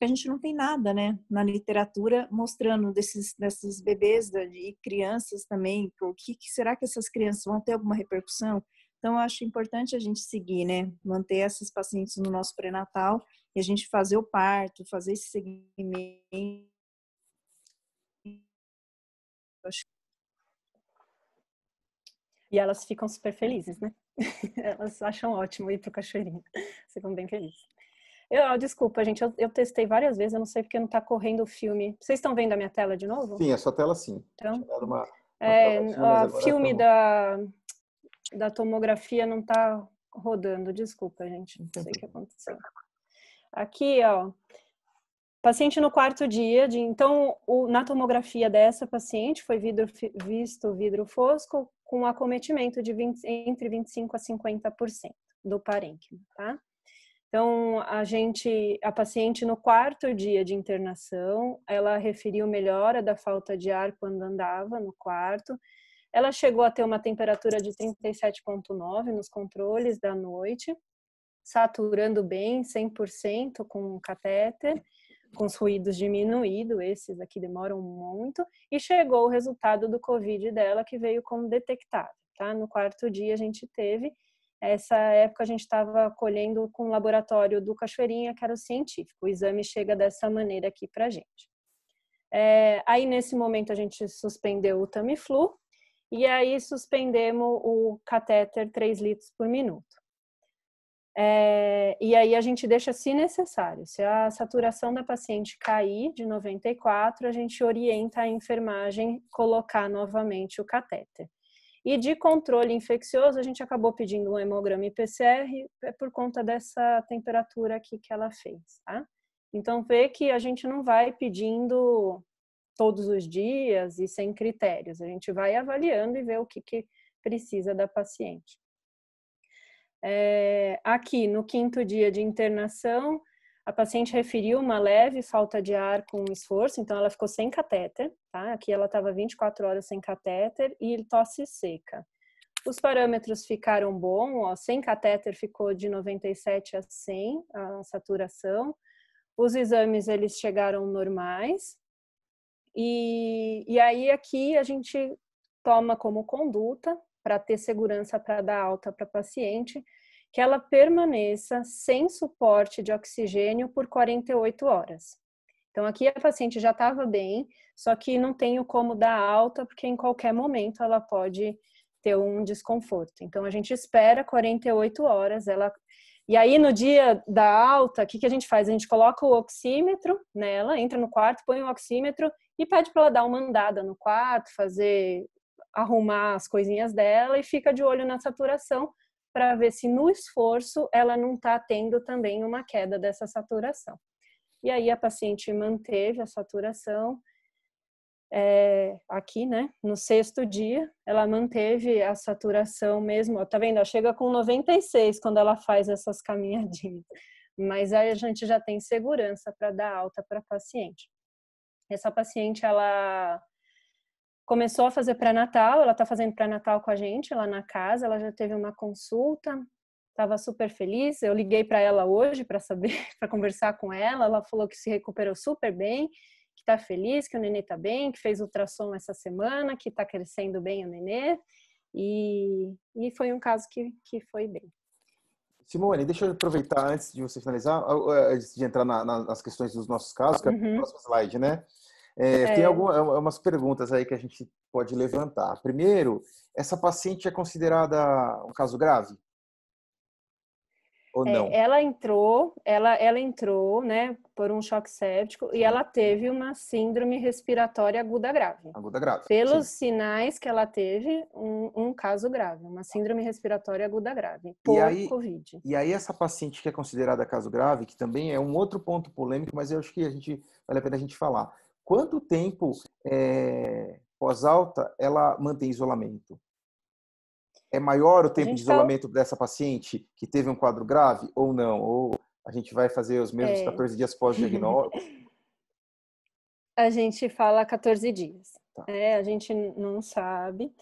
A gente não tem nada, né, na literatura mostrando desses bebês e crianças também, o que será que essas crianças vão ter alguma repercussão? Então, eu acho importante a gente seguir, né, manter essas pacientes no nosso pré-natal e a gente fazer o parto, fazer esse segmento. E elas ficam super felizes, né? Elas acham ótimo ir pro Cachoeirinha. Ficam bem felizes. Desculpa, gente, eu testei várias vezes, eu não sei porque não está correndo o filme. Vocês estão vendo a minha tela de novo? Sim, a sua tela sim. Então, o filme da tomografia não está rodando, desculpa, gente, não sei o que aconteceu. Aqui, ó, paciente no quarto dia, então, na tomografia dessa paciente foi visto vidro fosco com acometimento de entre 25% a 50% do parênquima, tá? Então, a paciente no quarto dia de internação, ela referiu melhora da falta de ar quando andava no quarto. Ela chegou a ter uma temperatura de 37,9 nos controles da noite, saturando bem, 100% com o catéter, com os ruídos diminuídos, esses aqui demoram muito, e chegou o resultado do COVID dela, que veio como detectado, tá? No quarto dia a gente teve. Essa época a gente estava colhendo com o laboratório do Cachoeirinha, que era o científico. O exame chega dessa maneira aqui para a gente. Aí, nesse momento, a gente suspendeu o Tamiflu e aí suspendemos o catéter 3 litros por minuto. E aí a gente deixa, se necessário, se a saturação da paciente cair de 94, a gente orienta a enfermagem colocar novamente o catéter. E de controle infeccioso, a gente acabou pedindo um hemograma e PCR por conta dessa temperatura aqui que ela fez, tá? Então, vê que a gente não vai pedindo todos os dias e sem critérios. A gente vai avaliando e vê o que precisa da paciente. Aqui, no quinto dia de internação, a paciente referiu uma leve falta de ar com esforço, então ela ficou sem catéter, tá? Aqui ela estava 24 horas sem catéter e tosse seca. Os parâmetros ficaram bons, ó, sem catéter ficou de 97 a 100 a saturação. Os exames, eles chegaram normais. E aí aqui a gente toma como conduta, para ter segurança para dar alta para a paciente, que ela permaneça sem suporte de oxigênio por 48 horas. Então, aqui a paciente já estava bem, só que não tenho como dar alta, porque em qualquer momento ela pode ter um desconforto. Então, a gente espera 48 horas, E aí, no dia da alta, o que a gente faz? A gente coloca o oxímetro nela, entra no quarto, põe o oxímetro e pede para ela dar uma andada no quarto, arrumar as coisinhas dela e fica de olho na saturação para ver se no esforço ela não está tendo também uma queda dessa saturação. E aí a paciente manteve a saturação aqui, né? No 6º dia, ela manteve a saturação mesmo. Ó, tá vendo? Ela chega com 96 quando ela faz essas caminhadinhas. Mas aí a gente já tem segurança para dar alta para a paciente. Essa paciente, ela começou a fazer pré-natal, ela está fazendo pré-natal com a gente lá na casa, ela já teve uma consulta, estava super feliz. Eu liguei para ela hoje para saber, para conversar com ela. Ela falou que se recuperou super bem, que está feliz, que o nenê está bem, que fez ultrassom essa semana, que está crescendo bem o nenê. E foi um caso que foi bem. Simone, deixa eu aproveitar antes de você finalizar, antes de entrar nas questões dos nossos casos, que é o próximo slide, né? Tem algumas perguntas aí que a gente pode levantar. Primeiro, essa paciente é considerada um caso grave? Ou não? Ela entrou, né, por um choque séptico e ela teve uma síndrome respiratória aguda grave. Aguda grave. Pelos sinais que ela teve, um caso grave, uma síndrome respiratória aguda grave, por Covid. E aí essa paciente que é considerada caso grave, que também é um outro ponto polêmico, mas eu acho que vale a pena a gente falar. Quanto tempo pós-alta ela mantém isolamento? É maior o tempo de isolamento dessa paciente que teve um quadro grave ou não? Ou a gente vai fazer os mesmos 14 dias pós-diagnóstico? A gente fala 14 dias. Tá. A gente não sabe,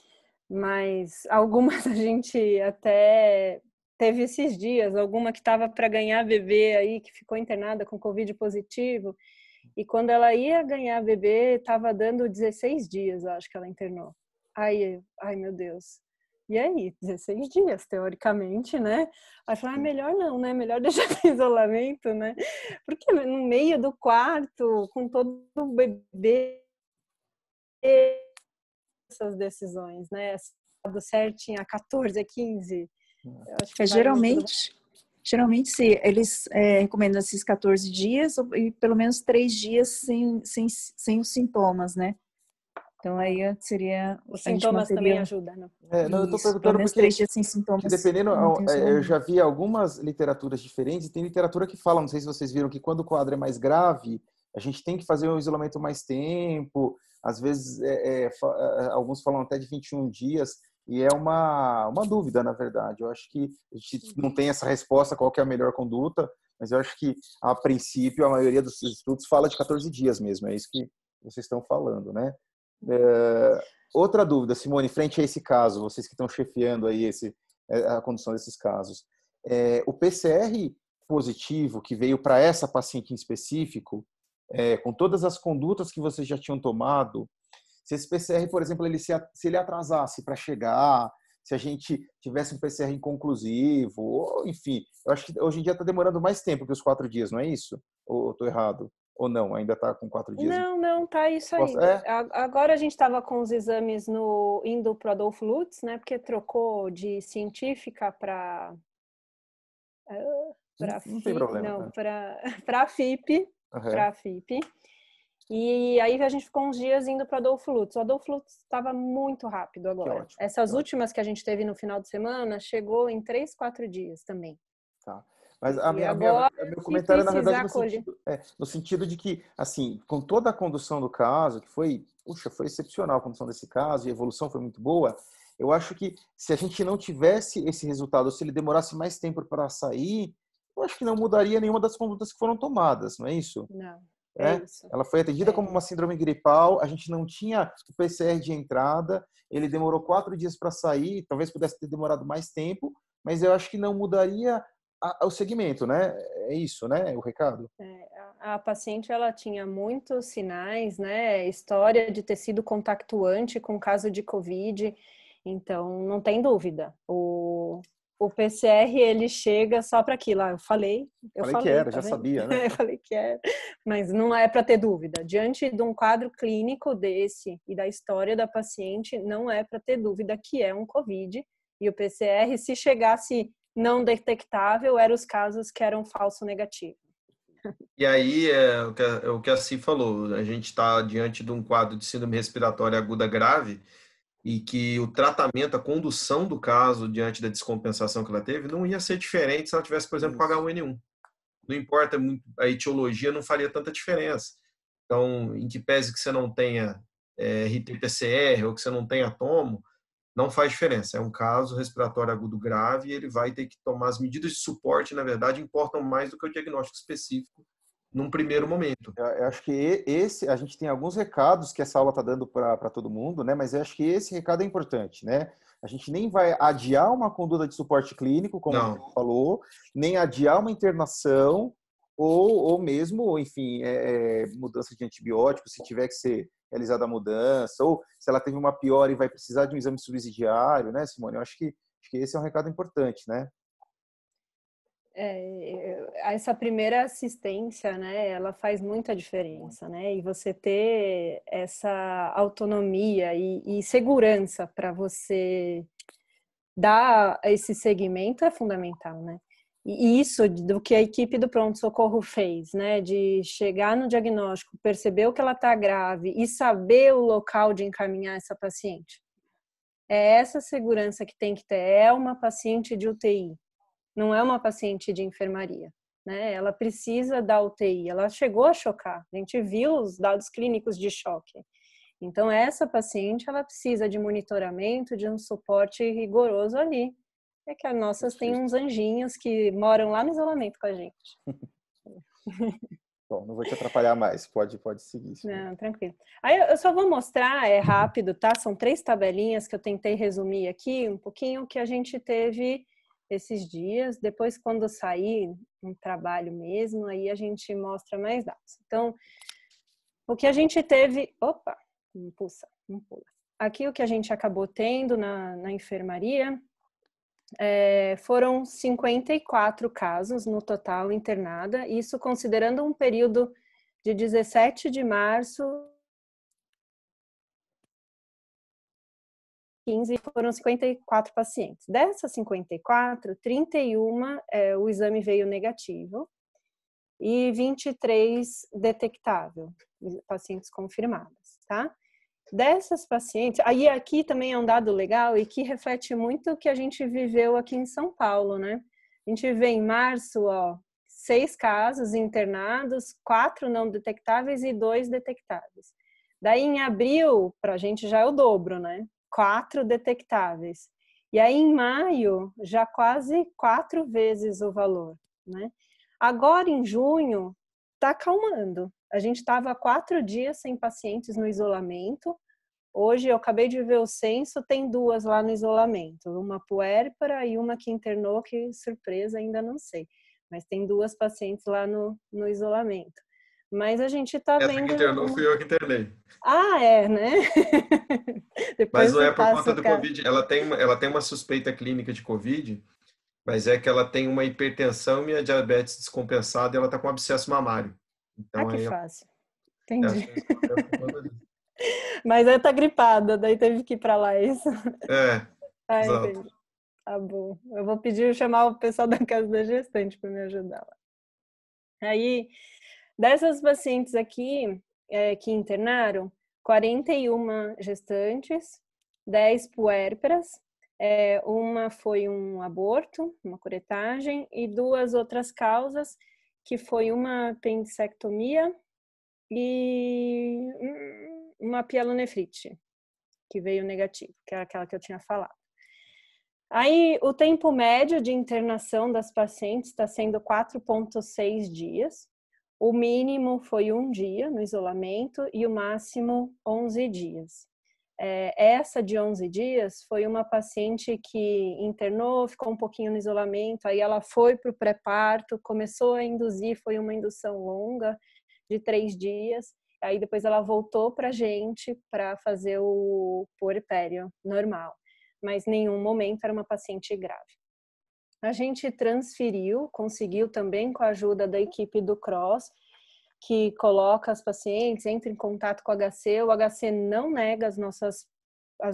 mas algumas a gente até teve esses dias, alguma que estava para ganhar bebê aí, que ficou internada com Covid positivo, e quando ela ia ganhar bebê, estava dando 16 dias, eu acho que ela internou. Ai, meu Deus. E aí, 16 dias, teoricamente, né? Aí eu falei, melhor não, né? Melhor deixar de isolamento, né? Porque no meio do quarto, com todo o bebê, essas decisões, né? Do certinho a 14, a 15. Eu acho que geralmente sim, eles recomendam esses 14 dias e pelo menos 3 dias sem os sintomas, né? Então aí seria... Os sintomas também ajudam, né? Não, eu estou perguntando pelo menos porque 3 dias sem sintomas. dependendo, eu já vi algumas literaturas diferentes e tem literatura que fala, não sei se vocês viram, que quando o quadro é mais grave, a gente tem que fazer um isolamento mais tempo, às vezes alguns falam até de 21 dias, e é uma dúvida, na verdade. Eu acho que a gente não tem essa resposta, qual que é a melhor conduta, mas eu acho que, a princípio, a maioria dos estudos fala de 14 dias mesmo, é isso que vocês estão falando, né? Outra dúvida, Simone, frente a esse caso, vocês que estão chefiando aí a condução desses casos, o PCR positivo que veio para essa paciente em específico, com todas as condutas que vocês já tinham tomado, se esse PCR, por exemplo, se ele atrasasse para chegar, se a gente tivesse um PCR inconclusivo, ou, enfim, eu acho que hoje em dia está demorando mais tempo que os 4 dias, não é isso? Ou estou errado? Ou não, ainda está com 4 dias? Não, tá isso aí. Agora a gente estava com os exames indo para Adolfo Lutz, né? Porque trocou de científica para não tem problema. Não, para FIP, para FIP. E aí a gente ficou uns dias indo para Adolfo Lutz. O Adolfo Lutz estava muito rápido agora. Ótimo, essas últimas que a gente teve no final de semana chegou em 3, 4 dias também. Tá. Mas meu comentário, na verdade, no sentido de que, assim, com toda a condução do caso, que foi excepcional a condução desse caso, e a evolução foi muito boa, eu acho que se a gente não tivesse esse resultado, ou se ele demorasse mais tempo para sair, eu acho que não mudaria nenhuma das condutas que foram tomadas, não é isso? Não, isso. Ela foi atendida como uma síndrome gripal, a gente não tinha o PCR de entrada, ele demorou 4 dias para sair, talvez pudesse ter demorado mais tempo, mas eu acho que não mudaria o segmento, né? É isso, né? O recado. A paciente, ela tinha muitos sinais, né? História de ter sido contactuante com caso de Covid, então não tem dúvida. O o PCR, ele chega só para aquilo. Eu falei Que era, tá já vendo? sabia, né? Eu falei que era, mas não é para ter dúvida. Diante de um quadro clínico desse e da história da paciente, não é para ter dúvida que é um COVID. E o PCR, se chegasse não detectável, eram os casos que eram falso negativo. E aí, o que a Si falou, a gente está diante de um quadro de síndrome respiratória aguda grave e que o tratamento, a condução do caso diante da descompensação que ela teve não ia ser diferente se ela tivesse, por exemplo, com H1N1. Não importa muito, a etiologia não faria tanta diferença. Então, em que pese que você não tenha RT-PCR ou que você não tenha tomo, não faz diferença. É um caso respiratório agudo grave e ele vai ter que tomar as medidas de suporte, na verdade, importam mais do que o diagnóstico específico num primeiro momento. Eu acho que a gente tem alguns recados que essa aula está dando para todo mundo, né? Mas eu acho que esse recado é importante, né? A gente nem vai adiar uma conduta de suporte clínico, como você falou, nem adiar uma internação, ou mesmo, enfim, mudança de antibiótico, se tiver que ser realizada a mudança, ou se ela teve uma piora e vai precisar de um exame subsidiário, né, Simone? Eu acho que esse é um recado importante, né? Essa primeira assistência, né, ela faz muita diferença, né, e você ter essa autonomia e segurança para você dar esse segmento é fundamental, né, e isso do que a equipe do pronto-socorro fez, né, de chegar no diagnóstico, perceber o que ela está grave e saber o local de encaminhar essa paciente. É essa segurança que tem que ter, é uma paciente de UTI, não é uma paciente de enfermaria, né? Ela precisa da UTI, ela chegou a chocar, a gente viu os dados clínicos de choque. Então, essa paciente, ela precisa de monitoramento, de um suporte rigoroso ali. É que as nossas têm uns anjinhos que moram lá no isolamento com a gente. Bom, não vou te atrapalhar mais, pode seguir. Não, tranquilo. Aí eu só vou mostrar, é rápido, tá? São 3 tabelinhas que eu tentei resumir aqui, um pouquinho que a gente teve esses dias. Depois, quando sair um trabalho mesmo, aí a gente mostra mais dados. Então, o que a gente teve... Opa, não pula. Aqui o que a gente acabou tendo na enfermaria foram 54 casos no total internada, isso considerando um período de 17 de março 15 foram 54 pacientes. Dessas 54, 31 o exame veio negativo e 23 detectável, pacientes confirmadas, tá? Dessas pacientes, aí aqui também é um dado legal e que reflete muito o que a gente viveu aqui em São Paulo, né? A gente vê em março, 6 casos internados, 4 não detectáveis e 2 detectáveis. Daí em abril, pra gente já é o dobro, né? 4 detectáveis. E aí em maio, já quase 4 vezes o valor, né? Agora em junho, tá acalmando. A gente estava há 4 dias sem pacientes no isolamento. Hoje eu acabei de ver o censo, tem 2 lá no isolamento. Uma puérpera e uma que internou, que surpresa, ainda não sei. Mas tem 2 pacientes lá no isolamento. Mas a gente tá vendo... Essa que internou fui eu que internei. Né? Mas Depois não você é por passa conta o do cara. Covid. Ela tem uma suspeita clínica de Covid, mas é que ela tem uma hipertensão e a diabetes descompensada e ela está com abscesso mamário. Então Que aí fácil. Entendi. acho que é por conta disso. Mas aí tá gripada, daí teve que ir pra lá, isso? Exato. Entendi. Tá bom. Eu vou chamar o pessoal da casa da gestante para me ajudar lá. Aí, dessas pacientes aqui que internaram, 41 gestantes, 10 puérperas, uma foi um aborto, uma curetagem, e 2 outras causas, que foi uma apendicectomia e uma pielonefrite, que veio negativo, que é aquela que eu tinha falado. Aí, o tempo médio de internação das pacientes está sendo 4,6 dias. O mínimo foi 1 dia no isolamento e o máximo 11 dias. Essa de 11 dias foi uma paciente que internou, ficou um pouquinho no isolamento, aí ela foi para o pré-parto, começou a induzir, foi uma indução longa de 3 dias. Aí depois ela voltou para a gente para fazer o puerpério normal. Mas em nenhum momento era uma paciente grave. A gente transferiu, conseguiu também com a ajuda da equipe do CROSS, que coloca as pacientes, entra em contato com o HC. O HC não nega os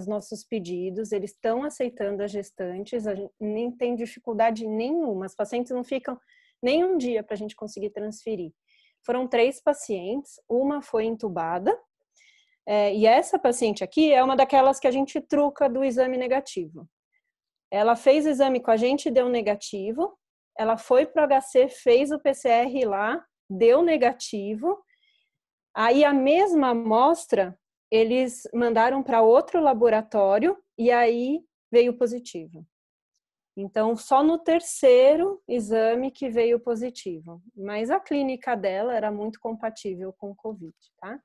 nossos pedidos, eles estão aceitando as gestantes, a gente nem tem dificuldade nenhuma. As pacientes não ficam nem um dia para a gente conseguir transferir. Foram 3 pacientes, uma foi entubada, e essa paciente aqui é uma daquelas que a gente truca do exame negativo. Ela fez o exame com a gente, deu negativo. Ela foi para o HC, fez o PCR lá, deu negativo. Aí a mesma amostra, eles mandaram para outro laboratório e aí veio positivo. Então, só no 3º exame que veio positivo. Mas a clínica dela era muito compatível com o Covid, tá?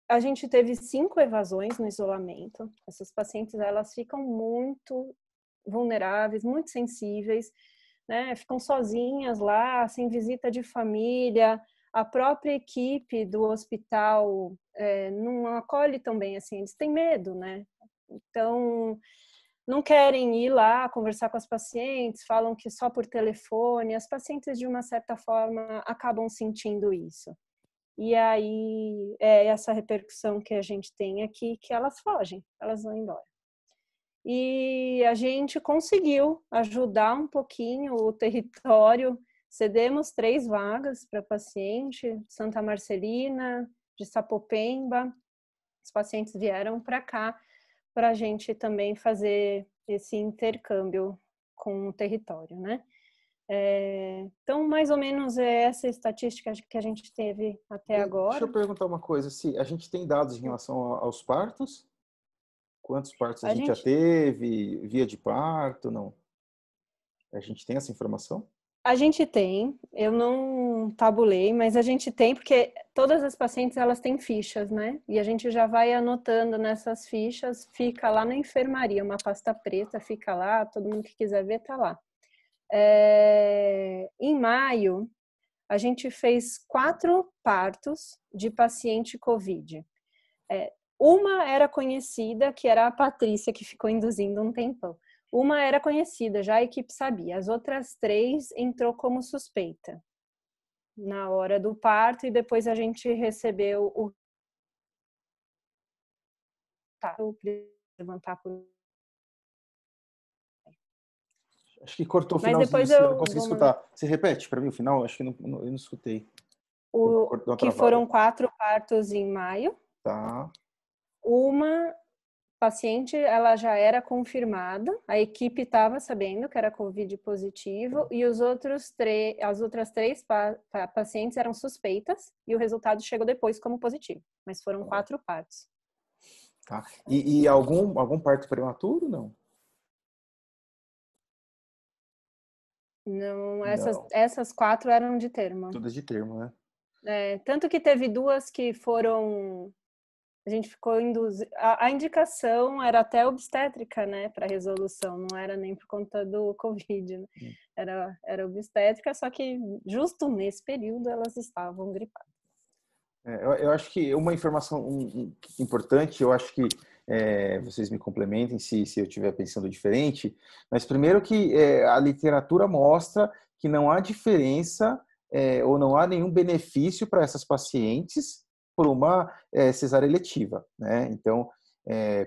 A gente teve 5 evasões no isolamento. Essas pacientes, elas ficam muito vulneráveis, muito sensíveis, né? Ficam sozinhas lá, sem visita de família. A própria equipe do hospital não acolhe tão bem assim, eles têm medo, né? Então, não querem ir lá conversar com as pacientes, falam que só por telefone. As pacientes, de uma certa forma, acabam sentindo isso. E aí, é essa repercussão que a gente tem aqui, que elas fogem, elas vão embora. E a gente conseguiu ajudar um pouquinho o território, cedemos 3 vagas para paciente, Santa Marcelina, de Sapopemba. Os pacientes vieram para cá para a gente também fazer esse intercâmbio com o território, né? Então, mais ou menos é essa estatística que a gente teve até agora. Deixa eu perguntar uma coisa, se a gente tem dados em relação aos partos? Quantos partos a gente já teve? Via de parto? Não. A gente tem essa informação? A gente tem, eu não tabulei, mas a gente tem, porque todas as pacientes, elas têm fichas, né? E a gente já vai anotando nessas fichas, fica lá na enfermaria, uma pasta preta, fica lá, todo mundo que quiser ver tá lá. Em maio, a gente fez 4 partos de paciente COVID. Uma era conhecida, que era a Patrícia, que ficou induzindo um tempão. Uma era conhecida, já a equipe sabia. As outras 3 entrou como suspeita na hora do parto e depois a gente recebeu o... levantar por... Acho que cortou o finalzinho, eu não consegui escutar. Você repete para mim o final? Acho que eu não escutei. Que foram 4 partos em maio. Tá. Uma paciente, ela já era confirmada, a equipe estava sabendo que era COVID positivo e as outras 3 pacientes eram suspeitas e o resultado chegou depois como positivo, mas foram 4 partos. Tá. E algum parto prematuro, não? Não, essas 4 eram de termo. Todas de termo, né? Tanto que teve 2 que foram... A gente ficou induzindo... A indicação era até obstétrica, né, para resolução, não era nem por conta do Covid, né? Era obstétrica, só que justo nesse período elas estavam gripadas. Eu acho que uma informação importante, eu acho que vocês me complementem se eu estiver pensando diferente, mas primeiro que a literatura mostra que não há diferença ou não há nenhum benefício para essas pacientes por uma cesárea eletiva, né? Então,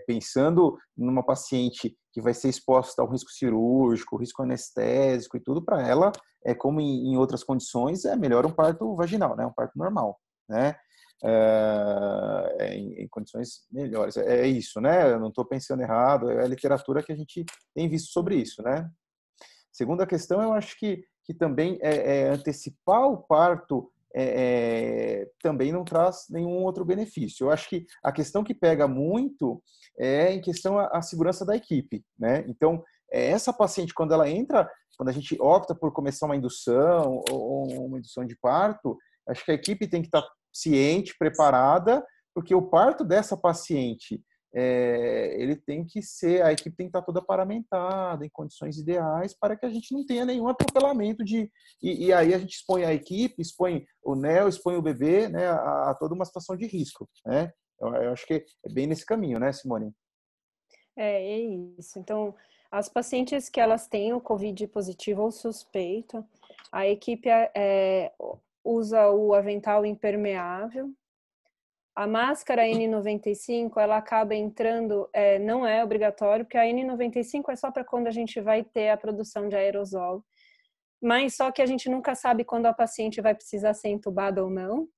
pensando numa paciente que vai ser exposta ao risco cirúrgico, risco anestésico e tudo, para ela, como em outras condições, é melhor um parto vaginal, né? Um parto normal, né? Em condições melhores. É isso, né? Eu não estou pensando errado, é a literatura que a gente tem visto sobre isso, né? Segunda questão, eu acho que também antecipar o parto também não traz nenhum outro benefício. Eu acho que a questão que pega muito é em questão a segurança da equipe, né? Então, essa paciente, quando ela entra, quando a gente opta por começar uma indução ou uma indução de parto, acho que a equipe tem que estar ciente, preparada, porque o parto dessa paciente, ele tem que ser, a equipe tem que estar toda paramentada, em condições ideais, para que a gente não tenha nenhum atropelamento e aí a gente expõe a equipe, expõe o NEO, expõe o bebê, né, a toda uma situação de risco, né? Eu acho que é bem nesse caminho, né, Simone? É isso. Então, As pacientes que elas têm o COVID positivo ou suspeito, a equipe usa o avental impermeável. A máscara N95, ela acaba entrando, não é obrigatório, porque a N95 é só para quando a gente vai ter a produção de aerosol. Mas só que a gente nunca sabe quando a paciente vai precisar ser entubada ou não.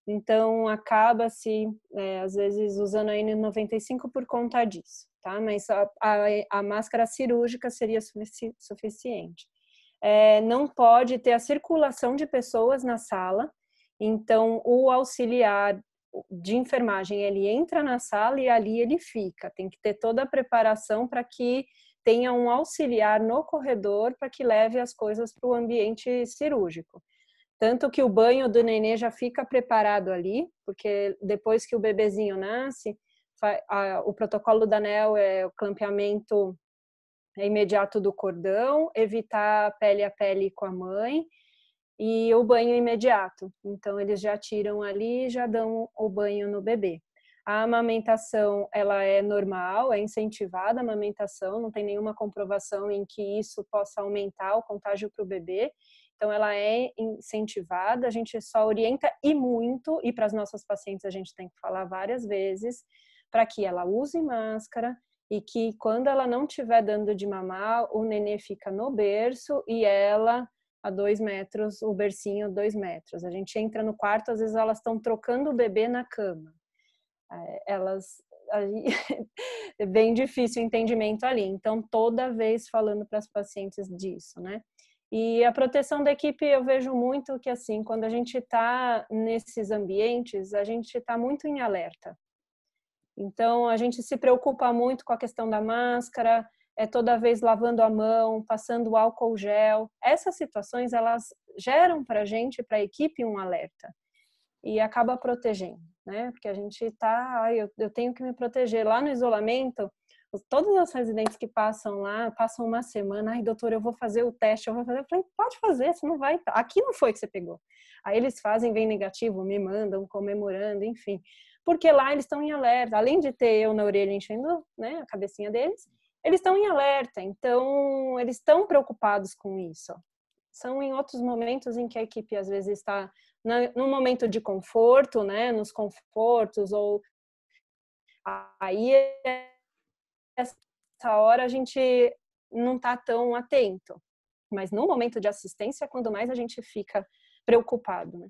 Então, acaba-se, às vezes, usando a N95 por conta disso, tá? Mas a máscara cirúrgica seria suficiente. Não pode ter a circulação de pessoas na sala, então o auxiliar de enfermagem, ele entra na sala e ali ele fica. Tem que ter toda a preparação para que tenha um auxiliar no corredor para que leve as coisas para o ambiente cirúrgico. Tanto que o banho do nenê já fica preparado ali, porque depois que o bebezinho nasce, o protocolo da ANEEL é o clampeamento imediato do cordão, evitar pele a pele com a mãe e o banho imediato. Então, eles já tiram ali e já dão o banho no bebê. A amamentação, ela é normal, é incentivada a amamentação, não tem nenhuma comprovação em que isso possa aumentar o contágio para o bebê. Então, ela é incentivada, a gente só orienta e muito, e para as nossas pacientes a gente tem que falar várias vezes, para que ela use máscara e que quando ela não estiver dando de mamar, o nenê fica no berço e ela a 2 metros, o bercinho 2 metros. A gente entra no quarto, às vezes elas estão trocando o bebê na cama. É bem difícil o entendimento ali. Então, toda vez falando para as pacientes disso, né? E a proteção da equipe, eu vejo muito que, assim, quando a gente está nesses ambientes, a gente está muito em alerta. Então, a gente se preocupa muito com a questão da máscara, toda vez lavando a mão, passando álcool gel. Essas situações, elas geram para a gente, para a equipe, um alerta. E acaba protegendo, né? Porque a gente está, eu tenho que me proteger. Lá no isolamento, todos os residentes que passam lá, passam uma semana, doutor, eu vou fazer o teste, eu vou fazer. Eu falei, pode fazer, você não vai, aqui não foi que você pegou. Aí eles fazem, vem negativo, me mandam, comemorando, enfim. Porque lá eles estão em alerta, além de ter eu na orelha enchendo, né, a cabecinha deles, eles estão em alerta, então eles estão preocupados com isso. São em outros momentos em que a equipe às vezes está num momento de conforto, né, nos confortos, ou aí essa hora a gente não está tão atento. Mas no momento de assistência, quando mais a gente fica preocupado, né?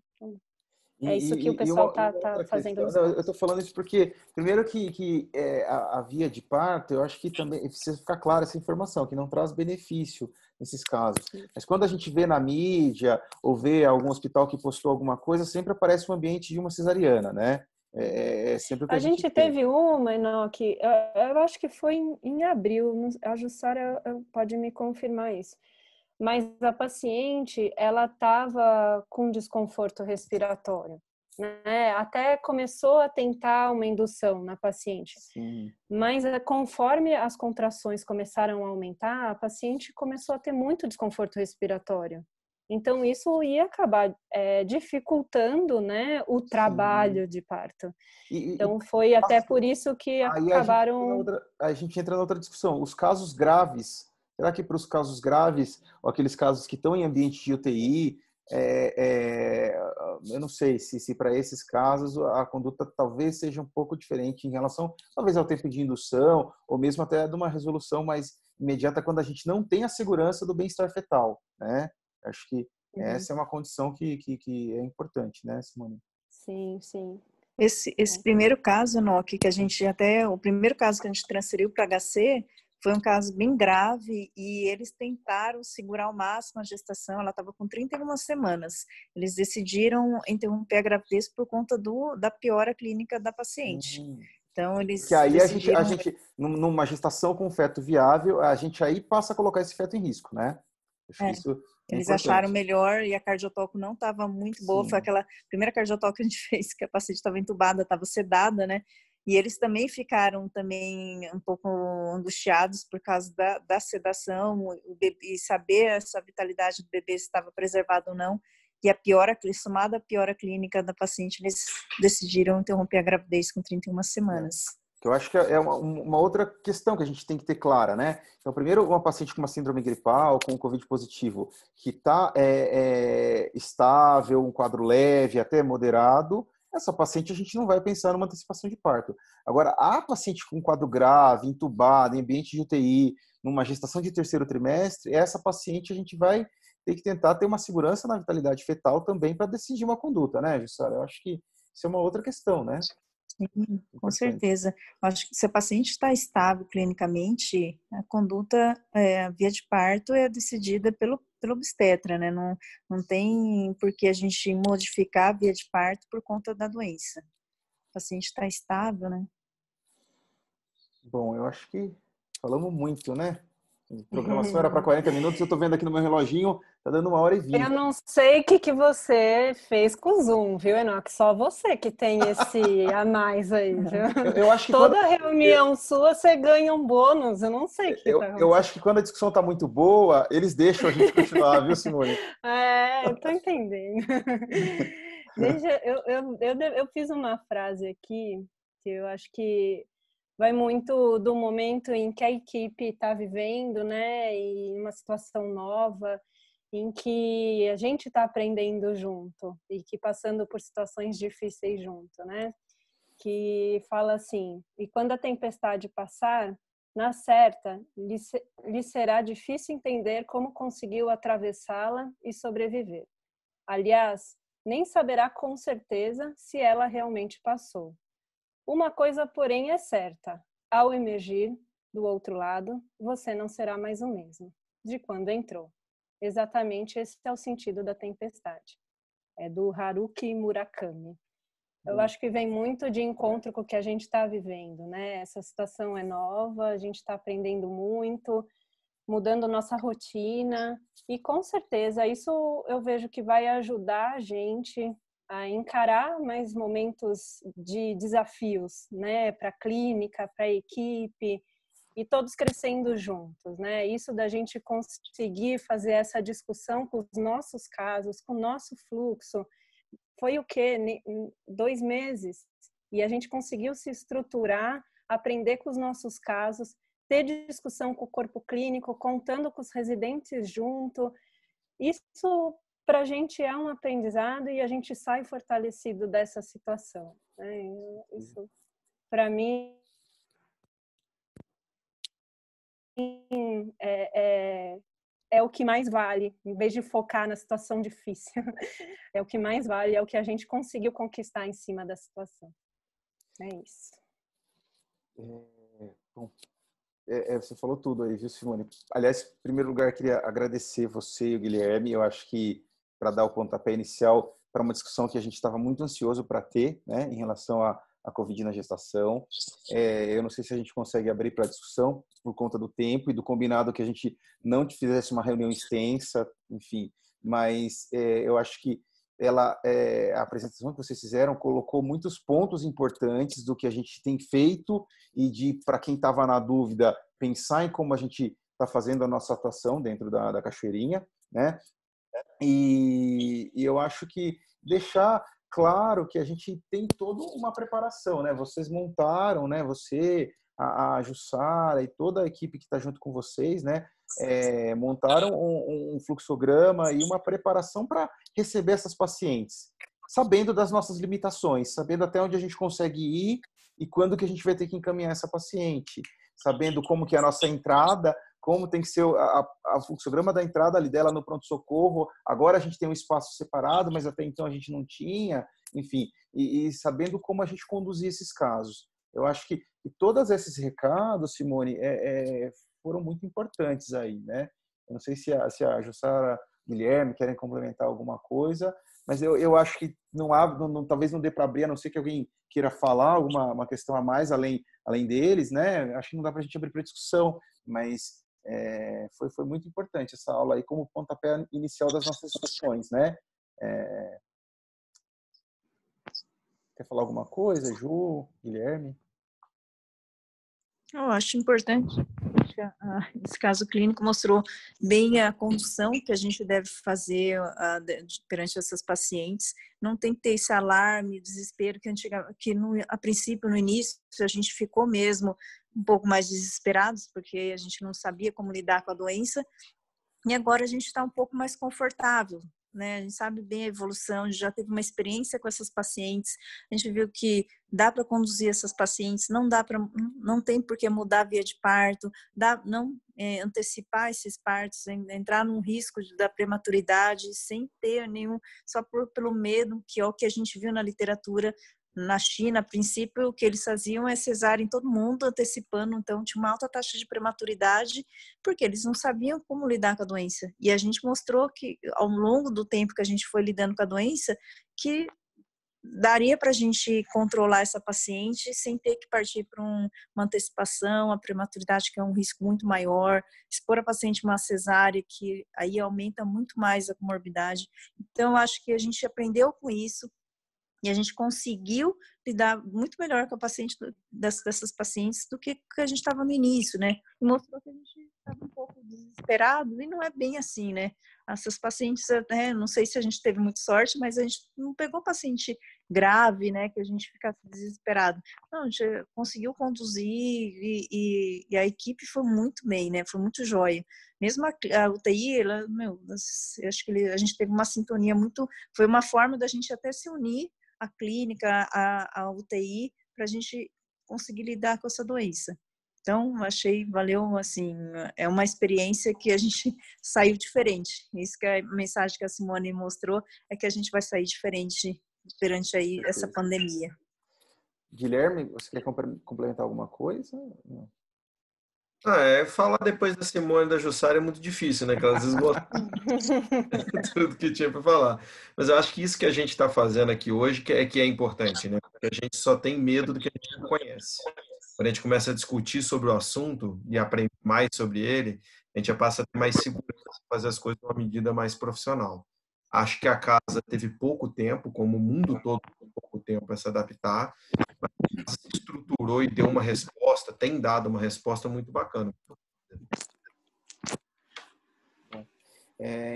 Então, é isso que o pessoal está fazendo. Eu estou falando isso porque, primeiro que a via de parto, eu acho que também precisa ficar clara essa informação, que não traz benefício nesses casos. Mas quando a gente vê na mídia, ou vê algum hospital que postou alguma coisa, sempre aparece um ambiente de uma cesariana, né? Sempre o que a gente teve uma, Enoque, eu acho que foi em abril, a Jussara pode me confirmar isso. Mas a paciente, ela estava com desconforto respiratório, né? Até começou a tentar uma indução na paciente. Sim. Mas conforme as contrações começaram a aumentar, a paciente começou a ter muito desconforto respiratório. Então, isso ia acabar dificultando, né, o trabalho de parto. Então, foi até por isso que acabaram... A gente entra na outra discussão. Os casos graves, será que para os casos graves, ou aqueles casos que estão em ambiente de UTI, eu não sei se para esses casos a conduta talvez seja um pouco diferente em relação, talvez, ao tempo de indução, ou mesmo até de uma resolução mais imediata quando a gente não tem a segurança do bem-estar fetal, né? Acho que essa é uma condição que é importante, né, Simone? Sim, sim. Esse primeiro caso, Noque, que a gente o primeiro caso que a gente transferiu para HC foi um caso bem grave e eles tentaram segurar ao máximo a gestação, ela estava com 31 semanas. Eles decidiram interromper a gravidez por conta da piora clínica da paciente. Então, eles que aí decidiram... a gente, numa gestação com feto viável, a gente aí passa a colocar esse feto em risco, né? Acho que isso eles importante. acharam melhor e a cardiotoco não estava muito boa. Sim. Foi aquela primeira cardiotoco que a gente fez, que a paciente estava entubada, estava sedada, né? E eles também ficaram um pouco angustiados por causa da sedação, o bebê, e saber se a vitalidade do bebê estava preservada ou não. E somada à piora clínica da paciente, eles decidiram interromper a gravidez com 31 semanas. Que eu acho que é uma outra questão que a gente tem que ter clara, né? Então, primeiro, uma paciente com uma síndrome gripal, com Covid positivo, que está estável, um quadro leve, até moderado, essa paciente a gente não vai pensar numa antecipação de parto. Agora, a paciente com um quadro grave, entubada, em ambiente de UTI, numa gestação de terceiro trimestre, essa paciente a gente vai ter que tentar ter uma segurança na vitalidade fetal também para decidir uma conduta, né, Jussara? Eu acho que isso é uma outra questão, né? Sim, com certeza. Acho que se a paciente está estável clinicamente, a conduta, a via de parto é decidida pelo obstetra, né? Não tem por que a gente modificar a via de parto por conta da doença. O paciente está estável, né? Bom, eu acho que falamos muito, né? A programação era para 40 minutos, eu estou vendo aqui no meu reloginho, está dando 1h20. Eu não sei o que você fez com o Zoom, viu, Enoque? Só você que tem esse a mais aí, viu? Eu acho que Toda reunião sua, você ganha um bônus. Eu não sei o que está eu acontecendo. acho que quando a discussão está muito boa, eles deixam a gente continuar, viu, Simone? Tô entendendo. Eu fiz uma frase aqui que eu acho que vai muito do momento em que a equipe está vivendo, né? E uma situação nova, em que a gente está aprendendo junto e que passando por situações difíceis junto, né? Que fala assim: e quando a tempestade passar, na certa, lhe será difícil entender como conseguiu atravessá-la e sobreviver. Aliás, nem saberá com certeza se ela realmente passou. Uma coisa, porém, é certa: ao emergir do outro lado, você não será mais o mesmo de quando entrou. Exatamente esse é o sentido da tempestade. É do Haruki Murakami. Eu acho que vem muito de encontro com o que a gente está vivendo, né? Essa situação é nova, a gente está aprendendo muito, mudando nossa rotina e com certeza isso eu vejo que vai ajudar a gente a encarar mais momentos de desafios, né? Para a clínica, para a equipe e todos crescendo juntos, né? Isso da gente conseguir fazer essa discussão com os nossos casos, com o nosso fluxo, foi o quê? 2 meses. E a gente conseguiu se estruturar, aprender com os nossos casos, ter discussão com o corpo clínico, contando com os residentes junto. Isso, para a gente, é um aprendizado e a gente sai fortalecido dessa situação, né? Isso, para mim, é o que mais vale, em vez de focar na situação difícil. É o que mais vale, é o que a gente conseguiu conquistar em cima da situação. É isso. Bom, você falou tudo aí, viu, Simone? Aliás, em primeiro lugar, queria agradecer você e o Guilherme. Eu acho que para dar o pontapé inicial para uma discussão que a gente estava muito ansioso para ter, né, em relação à Covid na gestação. Eu não sei se a gente consegue abrir para discussão por conta do tempo e do combinado que a gente não fizesse uma reunião extensa, enfim. Mas eu acho que a apresentação que vocês fizeram colocou muitos pontos importantes do que a gente tem feito e para quem estava na dúvida, pensar em como a gente está fazendo a nossa atuação dentro da Cachoeirinha, né? E eu acho que deixar claro que a gente tem toda uma preparação, né? Vocês montaram, né? Você, a Jussara e toda a equipe que está junto com vocês, né? Montaram um fluxograma e uma preparação para receber essas pacientes, sabendo das nossas limitações, sabendo até onde a gente consegue ir e quando que a gente vai ter que encaminhar essa paciente, sabendo como que é a nossa entrada, como tem que ser a fluxograma da entrada ali dela no pronto-socorro. Agora a gente tem um espaço separado, mas até então a gente não tinha, enfim, e sabendo como a gente conduzir esses casos. Eu acho que todos esses recados, Simone, foram muito importantes aí, né? Eu não sei se a Jussara, Guilherme querem complementar alguma coisa, mas eu acho que talvez não dê para abrir, a não ser que alguém queira falar alguma questão a mais além deles, né? Acho que não dá para a gente abrir para discussão, mas foi muito importante essa aula aí como pontapé inicial das nossas discussões, né? Quer falar alguma coisa, Ju, Guilherme? Eu acho importante esse caso clínico mostrou bem a condução que a gente deve fazer perante essas pacientes. Não tem que ter esse alarme, desespero que a princípio, no início, a gente ficou mesmo um pouco mais desesperados, porque a gente não sabia como lidar com a doença, e agora a gente está um pouco mais confortável, né? A gente sabe bem a evolução, a gente já teve uma experiência com essas pacientes, a gente viu que dá para conduzir essas pacientes, não tem por que mudar a via de parto, antecipar esses partos, entrar num risco da prematuridade sem ter nenhum, só pelo medo, que é o que a gente viu na literatura. Na China, a princípio, o que eles faziam é cesar em todo mundo, antecipando, então tinha uma alta taxa de prematuridade, porque eles não sabiam como lidar com a doença. E a gente mostrou que, ao longo do tempo que a gente foi lidando com a doença, que daria para a gente controlar essa paciente sem ter que partir para uma antecipação, a prematuridade, que é um risco muito maior, expor a paciente a uma cesárea, que aí aumenta muito mais a comorbidade. Então, eu acho que a gente aprendeu com isso, e a gente conseguiu lidar muito melhor com a paciente dessas pacientes do que a gente estava no início, né? E mostrou que a gente estava um pouco desesperado, e não é bem assim, né? Essas pacientes, não sei se a gente teve muita sorte, mas a gente não pegou paciente grave, né? Que a gente ficasse desesperado. Não, a gente conseguiu conduzir e a equipe foi muito bem, né? Foi muito joia. Mesmo a UTI, eu acho que a gente teve uma sintonia foi uma forma da gente até se unir, a clínica, a UTI, para a gente conseguir lidar com essa doença. Então, valeu, assim, é uma experiência que a gente saiu diferente. Isso que a mensagem que a Simone mostrou, é que a gente vai sair diferente perante aí essa pandemia. Guilherme, você quer complementar alguma coisa? Não. Falar depois da Simone e da Jussara é muito difícil, né? Que elas esgotam tudo que tinha para falar. Mas eu acho que isso que a gente está fazendo aqui hoje que é importante, né? Porque a gente só tem medo do que a gente não conhece. Quando a gente começa a discutir sobre o assunto e aprender mais sobre ele, a gente já passa a ter mais segurança para fazer as coisas de uma medida mais profissional. Acho que a casa teve pouco tempo, como o mundo todo teve pouco tempo para se adaptar, mas se estruturou e deu uma resposta, tem dado uma resposta muito bacana.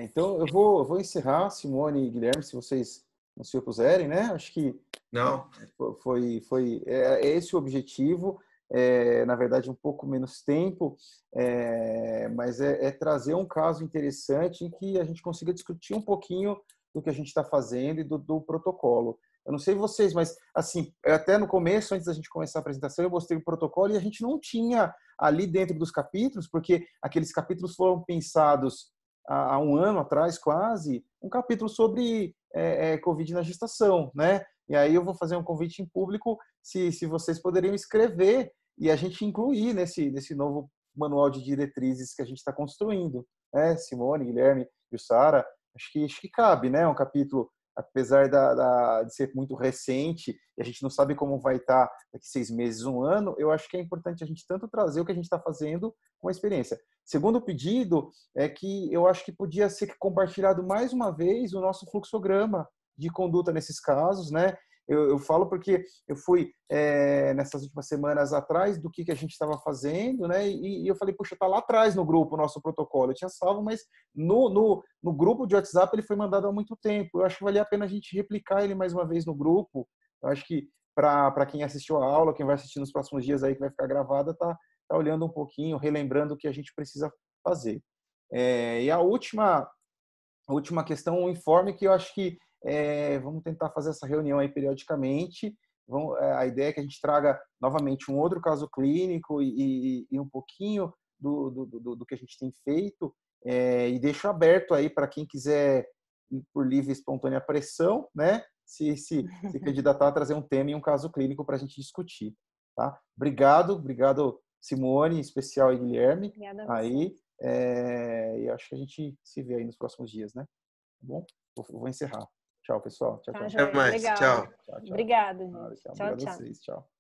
Então, eu vou encerrar, Simone e Guilherme, se vocês não se opuserem, né? Acho que Não. foi esse o objetivo. Na verdade, um pouco menos tempo, mas é trazer um caso interessante em que a gente consiga discutir um pouquinho do que a gente está fazendo e do protocolo. Eu não sei vocês, mas assim, até no começo, antes da gente começar a apresentação, eu mostrei o protocolo e a gente não tinha ali dentro dos capítulos, porque aqueles capítulos foram pensados há um ano atrás, quase, um capítulo sobre Covid na gestação, né? E aí eu vou fazer um convite em público, se vocês poderiam escrever e a gente incluir nesse novo manual de diretrizes que a gente está construindo, né? Simone, Guilherme e Sara, acho que cabe, né? Um capítulo, apesar de ser muito recente, e a gente não sabe como vai estar daqui 6 meses, 1 ano, eu acho que é importante a gente tanto trazer o que a gente está fazendo com a experiência. Segundo pedido, é que eu acho que podia ser compartilhado mais uma vez o nosso fluxograma de conduta nesses casos, né? Eu falo porque eu fui nessas últimas semanas atrás do que a gente estava fazendo, né? E eu falei, puxa, tá lá atrás no grupo o nosso protocolo. Eu tinha salvo, mas no grupo de WhatsApp ele foi mandado há muito tempo. Eu acho que valia a pena a gente replicar ele mais uma vez no grupo. Eu acho que para quem assistiu a aula, quem vai assistir nos próximos dias aí que vai ficar gravada, tá olhando um pouquinho, relembrando o que a gente precisa fazer. E a última questão, um informe que eu acho que vamos tentar fazer essa reunião aí periodicamente. A ideia é que a gente traga novamente um outro caso clínico e um pouquinho do que a gente tem feito, e deixo aberto aí para quem quiser, por livre e espontânea pressão, né, se candidatar a trazer um tema e um caso clínico para a gente discutir. Tá? Obrigado, Simone, em especial aí, Guilherme. Obrigada a aí, e acho que a gente se vê aí nos próximos dias, né? Tá bom? Vou encerrar. Tchau, pessoal. Tchau, tchau. Até mais. Legal. Tchau. Tchau, tchau. Obrigada, gente. Tchau. Tchau, Obrigado a tchau. vocês. Tchau.